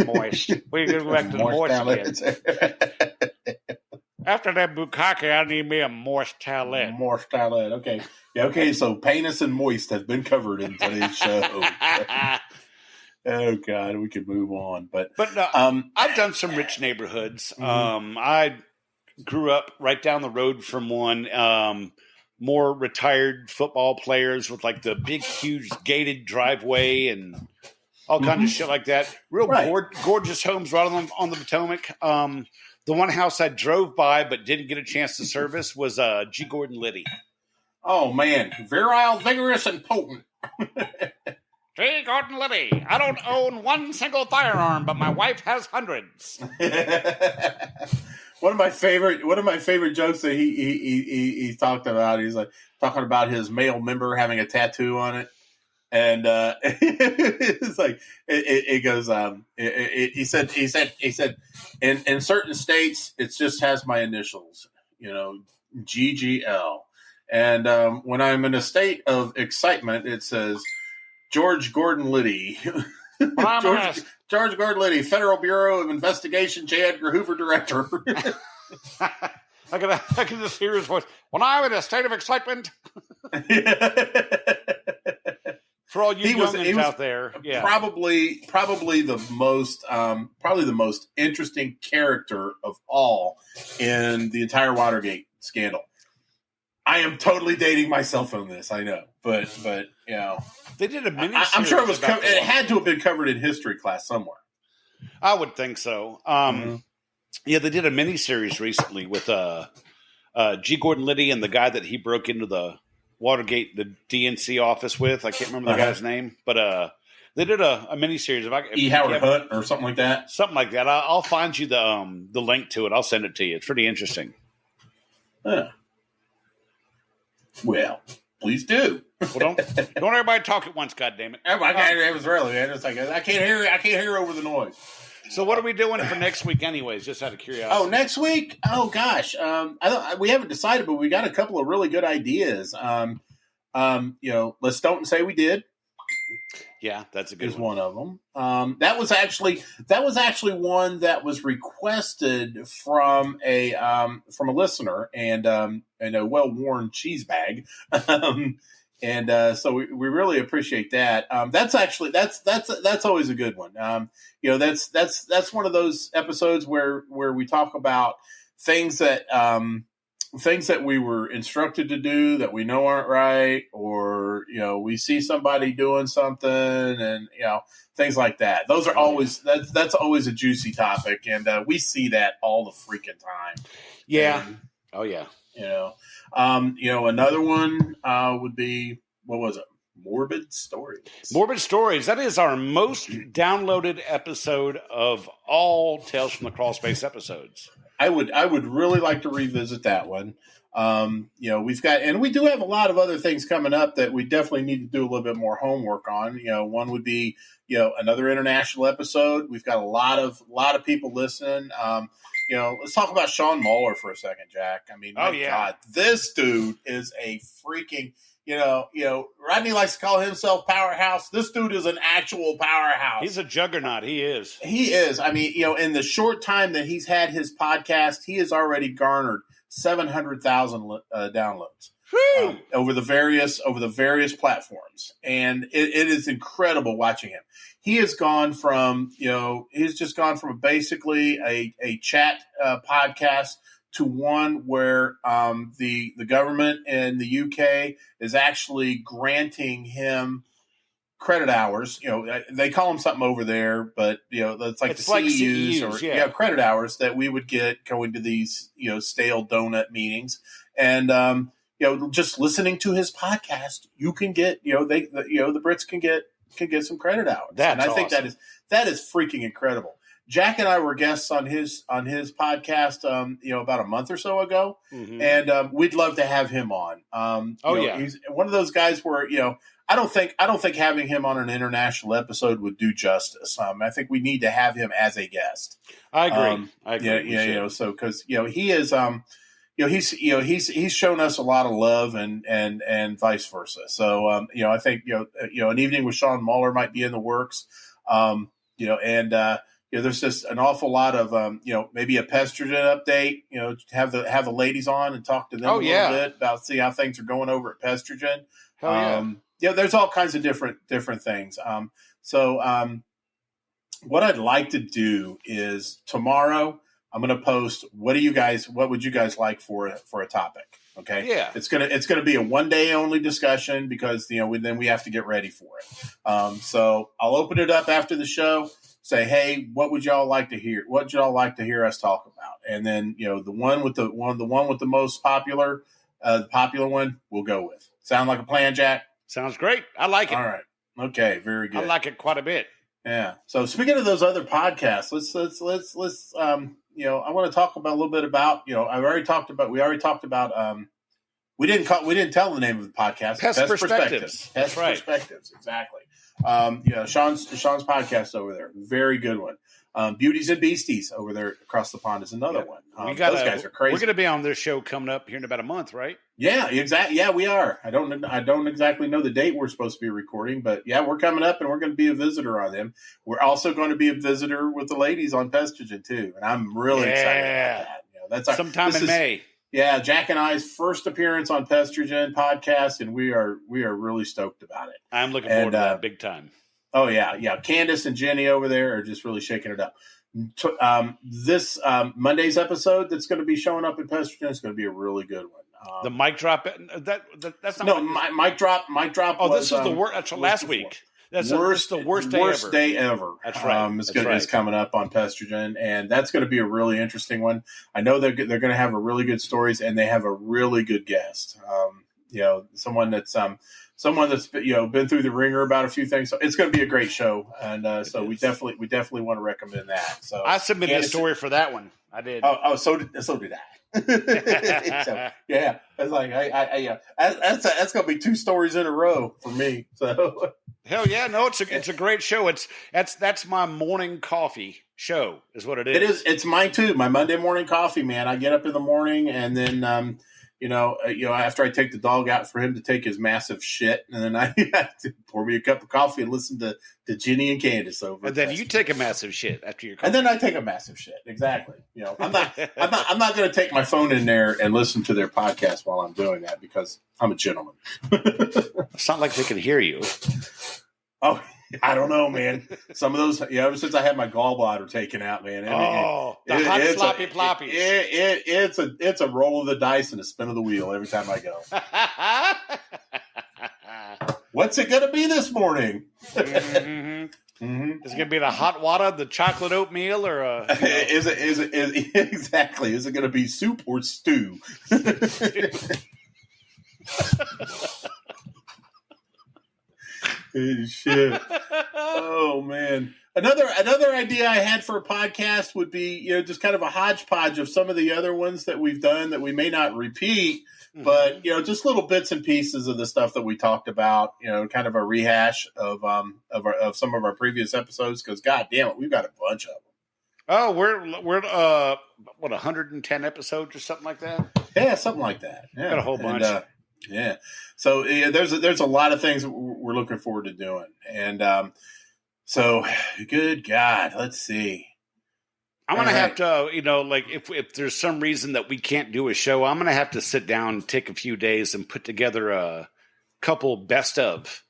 Moist. We go back to the moist again. After that bukkake, I need me a moist towelette. Moist towelette. Okay. Yeah, okay, so penis and moist has been covered in today's show. Oh, God, we could move on. But I've done some rich neighborhoods. Mm-hmm. I grew up right down the road from one. More retired football players with like the big, huge gated driveway and all kinds of shit like that. Real gorgeous homes right on the Potomac. The one house I drove by but didn't get a chance to service was G. Gordon Liddy. Oh, man. Virile, vigorous, and potent. G. Gordon Liddy. I don't own one single firearm, but my wife has hundreds. One of my favorite jokes that he talked about. He's like talking about his male member having a tattoo on it, and it's like it goes. He said in certain states it just has my initials, GGL, and when I'm in a state of excitement, it says George Gordon Liddy. George Gordon Liddy, Federal Bureau of Investigation, J. Edgar Hoover Director. I can just hear his voice. When I'm in a state of excitement. For all you youngins out there, yeah. Probably the most interesting character of all in the entire Watergate scandal. I am totally dating myself on this, I know, but you know, they did a mini. I'm sure it was. It had to have been covered in history class somewhere. I would think so. Yeah, they did a mini series recently with G. Gordon Liddy and the guy that he broke into the Watergate, the DNC office with. I can't remember the guy's name, but they did a mini series. Howard Hunt or something like that. Something like that. I'll find you the link to it. I'll send it to you. It's pretty interesting. Well, please do. Well, don't everybody talk at once, goddammit. I can't hear. It was early, man. It's like I can't hear. I can't hear over the noise. So what are we doing for next week, anyways? Just out of curiosity. Oh, next week? Oh gosh, we haven't decided, but we got a couple of really good ideas. You know, let's don't say we did. Yeah, that's a good one of them. That was actually one that was requested from a listener and a well-worn cheese bag. So we really appreciate that. That's always a good one. You know, that's one of those episodes where we talk about things that we were instructed to do that we know aren't right, or, you know, we see somebody doing something and, you know, things like that. Those are always, that's always a juicy topic. And we see that all the freaking time. Yeah. And, oh yeah. You know, another one would be, what was it? Morbid Stories. Morbid Stories. That is our most downloaded episode of all Tales from the Crawl Space episodes. I would really like to revisit that one. You know, we do have a lot of other things coming up that we definitely need to do a little bit more homework on. You know, one would be, you know, another international episode. We've got a lot of people listening. You know, let's talk about Sean Muller for a second, Jack. I mean, God, this dude is a freaking, you know, Rodney likes to call himself powerhouse. This dude is an actual powerhouse. He's a juggernaut. He is. He is. I mean, you know, in the short time that he's had his podcast, he has already garnered 700,000 downloads over the various platforms, and it is incredible watching him. He has gone from, you know, basically a chat podcast to one where the government in the UK is actually granting him credit hours. You know, they call them something over there, but, you know, it's like CEUs or credit hours that we would get going to these, you know, stale donut meetings. And, you know, just listening to his podcast, you can get, you know, the Brits can get some credit hours. That's I think that is freaking incredible. Jack and I were guests on his podcast, you know, about a month or so ago, and we'd love to have him on. He's one of those guys where, you know, I don't think having him on an international episode would do justice. I think we need to have him as a guest. I agree. Yeah, you know, so because, you know, he is, he's shown us a lot of love and vice versa. So, you know, I think, you know, an evening with Sean Muller might be in the works. You know, and you know, there's just an awful lot of, you know, maybe a Pestrogen update, you know, have the ladies on and talk to them a little bit about see how things are going over at Pestrogen. Yeah, there's all kinds of different things. What I'd like to do is tomorrow I'm going to post what would you guys like for a topic? Okay. Yeah. It's gonna be a 1 day only discussion because, you know, then we have to get ready for it. So I'll open it up after the show. Say, hey, what would y'all like to hear? What would y'all like to hear us talk about? And then, you know, the one with the most popular, the popular one, we'll go with. Sound like a plan, Jack? Sounds great. I like it. All right. Okay. Very good. I like it quite a bit. Yeah. So speaking of those other podcasts, let's you know, I want to talk about a little bit about, you know, we already talked about We didn't tell the name of the podcast. Pest Perspectives. Pest That's right. Perspectives, exactly. Sean's podcast over there, very good one. Beauties and Beasties over there across the pond is another one. Those guys are crazy. We're going to be on their show coming up here in about a month, right? Yeah, exactly. Yeah, we are. I don't exactly know the date we're supposed to be recording, but yeah, we're coming up and we're going to be a visitor on them. We're also going to be a visitor with the ladies on Pestogen too, and I'm really excited about that. That's sometime in May. Yeah, Jack and I's first appearance on Pestogen podcast, and we are really stoked about it. I'm looking forward to that big time. Oh yeah. Candace and Jenny over there are just really shaking it up. This Monday's episode that's going to be showing up in Pestogen is going to be a really good one. The mic drop. That's not. No, mic drop. Oh, this is the worst. That's last week. That's the worst day ever. That's right. It's coming up on Pestogen, and that's going to be a really interesting one. I know they're going to have a really good stories, and they have a really good guest. Someone that's been through the ringer about a few things. So it's going to be a great show, and so we definitely want to recommend that. So I submitted a story for that one. I did. So did I. So, yeah, it's like that's going to be 2 stories in a row for me. So. Hell yeah, no, it's a great show. That's my morning coffee show, is what it is. It is. It's mine too. My Monday morning coffee, man. I get up in the morning and then after I take the dog out for him to take his massive shit, and then I have to pour me a cup of coffee and listen to Ginny and Candace over. And then you take a massive shit after your coffee. And then I take a massive shit. Exactly. I'm not going to take my phone in there and listen to their podcast while I'm doing that because I'm a gentleman. It's not like they can hear you. Oh, I don't know, man. Some of those, ever since I had my gallbladder taken out, man. Hot floppy ploppies. It's a roll of the dice and a spin of the wheel every time I go. What's it going to be this morning? Mm-hmm. Mm-hmm. Is it going to be the hot water, the chocolate oatmeal, or is it exactly? Is it going to be soup or stew? Shit. Oh man. Another idea I had for a podcast would be, just kind of a hodgepodge of some of the other ones that we've done that we may not repeat, but just little bits and pieces of the stuff that we talked about, kind of a rehash of some of our previous episodes, because god damn it, we've got a bunch of them. Oh, we're 110 episodes or something like that? Yeah, something like that. Yeah. Got a whole bunch. Yeah. So there's a lot of things we're looking forward to doing. And so good God, let's see. I'm going to have to, if there's some reason that we can't do a show, I'm going to have to sit down and take a few days and put together a couple best of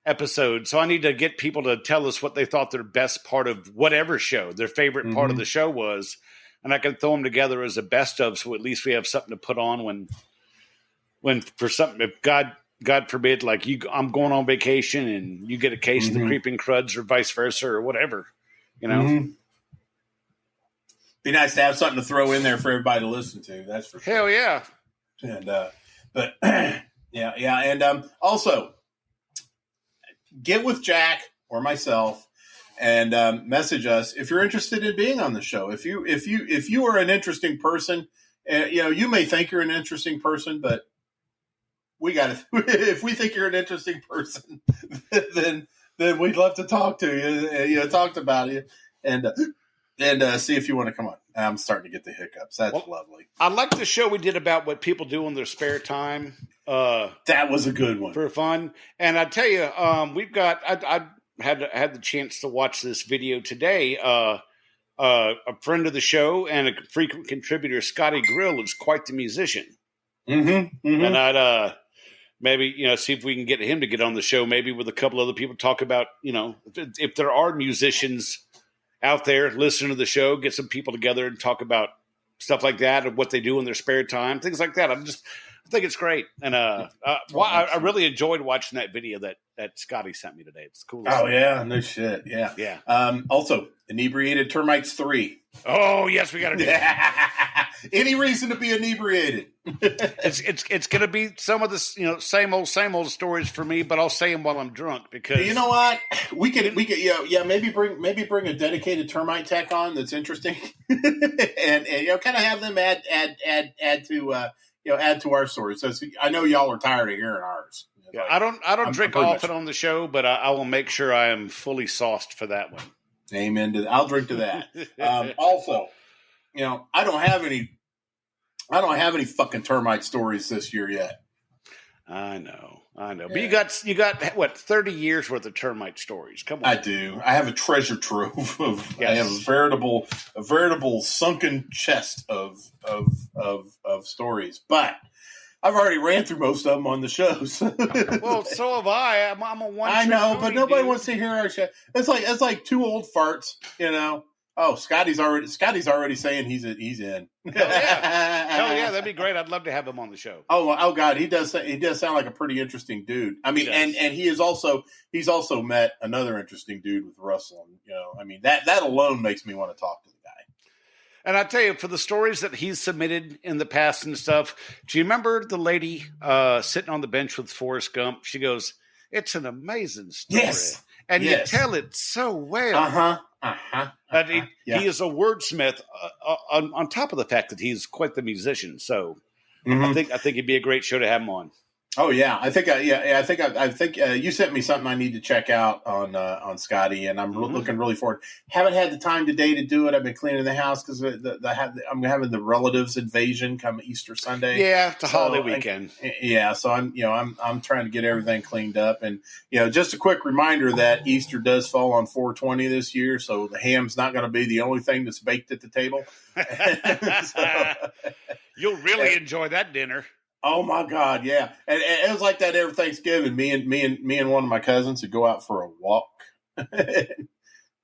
episodes. So I need to get people to tell us what they thought their best part of whatever show, their favorite part of the show was. And I can throw them together as a best of, so at least we have something to put on when for something, if God forbid, like I'm going on vacation and you get a case of the creeping cruds or vice versa or whatever, Be nice to have something to throw in there for everybody to listen to. That's for sure. Hell yeah. And, but yeah. And, also get with Jack or myself and, message us if you're interested in being on the show. If you are an interesting person, you may think you're an interesting person, but if we think you're an interesting person, then we'd love to talk to you, talk about you and see if you want to come on. I'm starting to get the hiccups. That's lovely. I like the show we did about what people do in their spare time. That was a good one for fun. And I tell you, we've got, I had the chance to watch this video today. A friend of the show and a frequent contributor, Scotty Grill, is quite the musician. And I'd, maybe, see if we can get him to get on the show, maybe with a couple other people, talk about, if there are musicians out there listening to the show, get some people together and talk about stuff like that and what they do in their spare time, things like that. I think it's great. And I really enjoyed watching that video that Scotty sent me today. It's cool. Oh, yeah. No shit. Yeah. Yeah. Also, Inebriated Termites 3. Oh, yes, we got to do that. Any reason to be inebriated? It's going to be some of the same old stories for me, but I'll say them while I'm drunk because you know what, we could maybe bring a dedicated termite tech on that's interesting, and kind of have them add to add to our story. So I know y'all are tired of hearing ours. Yeah, I don't I'm drink pretty often much- on the show, but I will make sure I am fully sauced for that one. Amen to that. I'll drink to that. Also, I don't have any fucking termite stories this year yet. I know. Yeah. But you got what, 30 years worth of termite stories. Come on. I do. I have a treasure trove of. Yes. I have a veritable sunken chest of stories, but I've already ran through most of them on the shows. Well, so have I. I'm a one. I know, but nobody wants to hear our shit. It's like two old farts, Oh, Scotty's already saying he's in. Hell yeah, that'd be great. I'd love to have him on the show. Oh God, he does sound like a pretty interesting dude. I mean, and he's also met another interesting dude with Russell. That alone makes me want to talk to the guy. And I tell you, for the stories that he's submitted in the past and stuff, do you remember the lady sitting on the bench with Forrest Gump? She goes, "It's an amazing story." Yes. And Yes. you tell it so well. He is a wordsmith on top of the fact that he's quite the musician. So I think it'd be a great show to have him on. Oh yeah, I think you sent me something I need to check out on Scotty, and I'm looking really forward. Haven't had the time today to do it. I've been cleaning the house because I'm having the relatives invasion come Easter Sunday. Yeah, it's a holiday weekend. So I'm trying to get everything cleaned up, and just a quick reminder that Easter does fall on 4/20 this year, so the ham's not going to be the only thing that's baked at the table. You'll really enjoy that dinner. Oh my God, yeah, and it was like that every Thanksgiving. Me and one of my cousins would go out for a walk,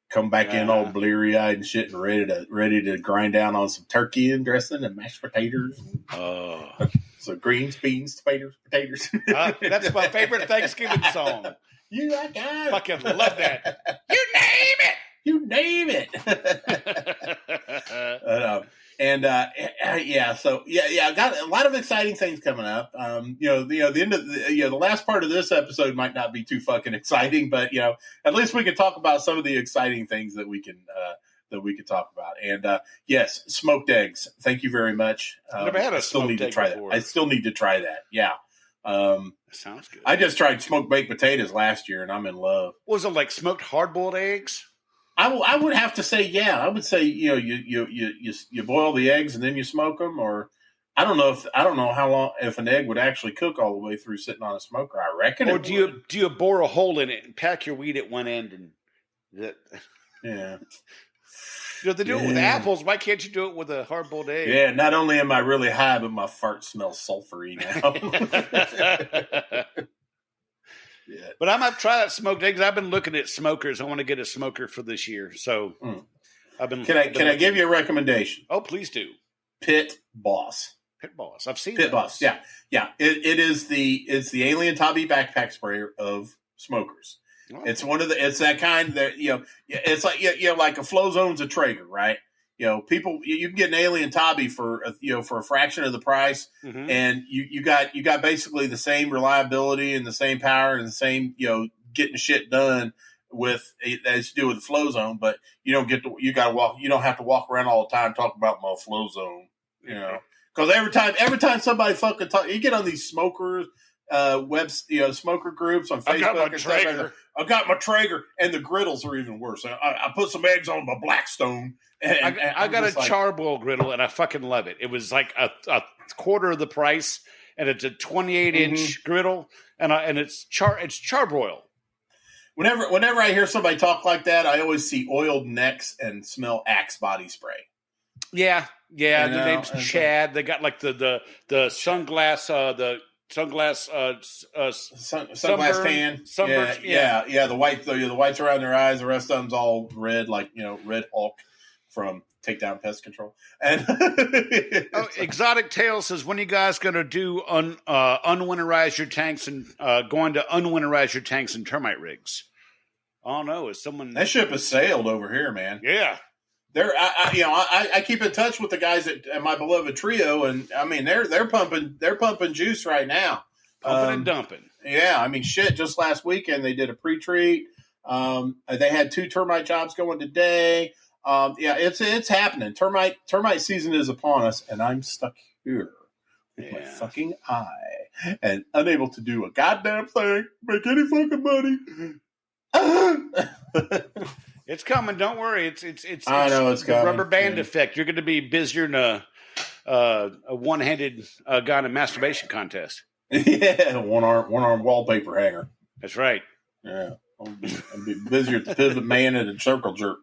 come back in all bleary eyed and shit, and ready to grind down on some turkey and dressing and mashed potatoes. So greens, beans, tomatoes, potatoes. That's my favorite Thanksgiving song. You like that? Fucking love that. You name it. I got a lot of exciting things coming up. The end of the last part of this episode might not be too fucking exciting, but at least we can talk about some of the exciting things that we can talk about. And yes, smoked eggs. Thank you very much. Never had a smoked egg before. I still need to try that. Yeah. Sounds good. I just tried smoked baked potatoes last year, and I'm in love. Was it like smoked hard-boiled eggs? I would have to say, yeah. I would say, you boil the eggs and then you smoke them, or I don't know how long if an egg would actually cook all the way through sitting on a smoker. I reckon. Or do you bore a hole in it and pack your weed at one end and yeah. They do it with apples. Why can't you do it with a hard-boiled egg? Yeah. Not only am I really high, but my fart smells sulfury now. Yeah. But I might try that smoked eggs. I've been looking at smokers. I want to get a smoker for this year. So I've been. Can I give you a recommendation? Oh, please do. Pit Boss. Pit Boss. I've seen Pit Boss. Yeah. It's the Alien Tobby backpack sprayer of smokers. Oh. It's that kind that it's like like a Flow Zone's a Traeger, right? People, you can get an Alien Tobby for a fraction of the price, and you got basically the same reliability and the same power and the same getting shit done with as you do with the Flow Zone, but you don't have to walk around all the time talking about my Flow Zone, because every time somebody fucking you get on these smokers smoker groups on Facebook. I got my Traeger, and the griddles are even worse. I put some eggs on my Blackstone. And I got a charbroil griddle, and I fucking love it. It was like a quarter of the price, and it's a 28-inch griddle, and it's charbroil. Whenever I hear somebody talk like that, I always see oiled necks and smell Axe body spray. Yeah. Their name's Chad. They got like the sunglass sunglass tan. Sunburn, yeah. The whites around their eyes. The rest of them's all red, like Red Hulk from Takedown Pest Control. And Exotic Tale says, when are you guys going to do unwinterize your tanks and going to unwinterize your tanks and termite rigs? Oh no, is someone that ship has sailed over here, man? Yeah. I keep in touch with the guys at my beloved trio, and I mean they're pumping juice right now, pumping and dumping. Yeah, I mean shit. Just last weekend they did a pre-treat. They had 2 termite jobs going today. It's happening. Termite season is upon us, and I'm stuck here with my fucking eye and unable to do a goddamn thing, make any fucking money. It's coming. Don't worry. It's I know it's the coming. rubber band effect. You're going to be busier than a one-handed guy in a masturbation contest. Yeah, one arm wallpaper hanger. That's right. Yeah, I'll be busier at the pivot man and a circle jerk.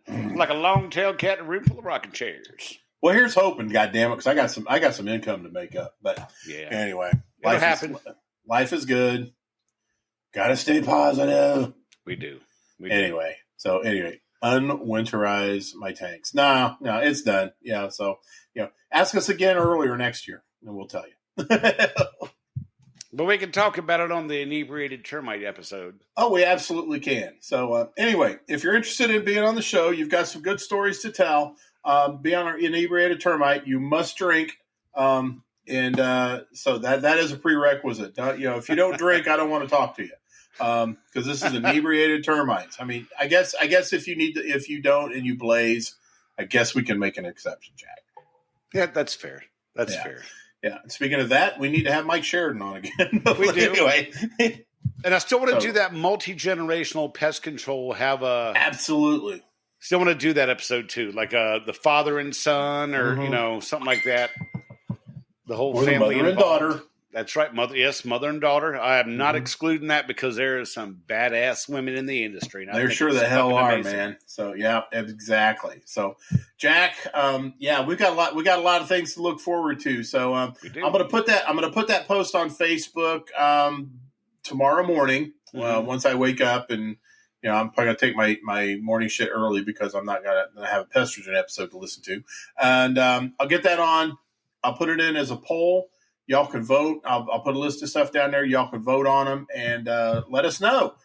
Like a long-tailed cat in a room full of rocking chairs. Well, here's hoping, goddammit, because I got some income to make up. But anyway, life is good. Got to stay positive. We do. Anyway, unwinterize my tanks. No, it's done. Yeah, so ask us again earlier next year, and we'll tell you. But we can talk about it on the inebriated termite episode. Oh, we absolutely can. So anyway, if you're interested in being on the show, you've got some good stories to tell. Be on our inebriated termite. You must drink, so that is a prerequisite. If you don't drink, I don't want to talk to you. Because this is inebriated termites. I mean, I guess if you don't and you blaze, I guess we can make an exception, Jack. Yeah, that's fair. That's fair. Yeah. And speaking of that, we need to have Mike Sheridan on again. We do. Anyway. And I still want to do that multi-generational pest control. Absolutely. Still want to do that episode too, like the father and son, or something like that. The whole family, mother and daughter. That's right, mother and daughter. I am not excluding that because there are some badass women in the industry. They're sure the hell are, amazing. Man. So yeah, exactly. So Jack, we got a lot of things to look forward to. So I'm gonna put that post on Facebook tomorrow morning once I wake up, and I'm probably gonna take my morning shit early because I'm not gonna have a Pestrogen episode to listen to, and I'll get that on. I'll put it in as a poll. Y'all can vote. I'll put a list of stuff down there. Y'all can vote on them and let us know.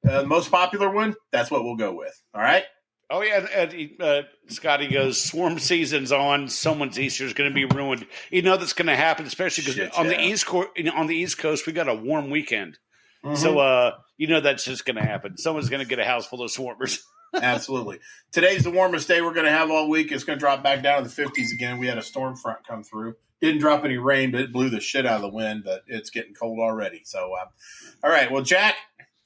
The most popular one, that's what we'll go with. All right? Oh, yeah. Scotty goes, swarm season's on. Someone's Easter is going to be ruined. That's going to happen, especially because on the East Coast, we got a warm weekend. Mm-hmm. So, that's just going to happen. Someone's going to get a house full of swarmers. Absolutely. Today's the warmest day we're going to have all week. It's going to drop back down to the 50s again. We had a storm front come through. Didn't drop any rain, but it blew the shit out of the wind. But it's getting cold already. So, all right. Well, Jack,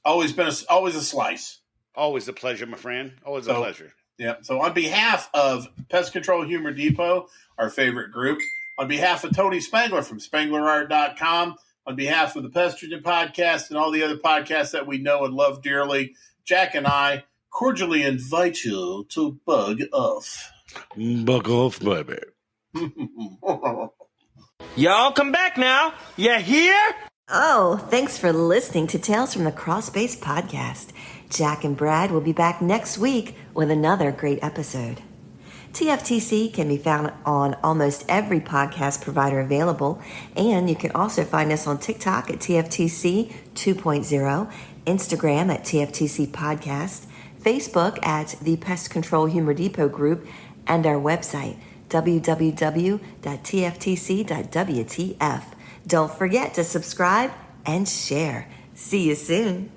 always a slice. Always a pleasure, my friend. Always a pleasure. Yeah. So, on behalf of Pest Control Humor Depot, our favorite group, on behalf of Tony Spangler from SpanglerArt.com, on behalf of the Pestrogen Podcast and all the other podcasts that we know and love dearly, Jack and I cordially invite you to bug off. Bug off, baby. Y'all come back now. You hear? Oh, thanks for listening to Tales from the Crawlspace Podcast. Jack and Brad will be back next week with another great episode. TFTC can be found on almost every podcast provider available, and you can also find us on TikTok at TFTC 2.0, Instagram at TFTC Podcast, Facebook at the Pest Control Humor Depot Group, and our website, www.tftc.wtf. Don't forget to subscribe and share. See you soon.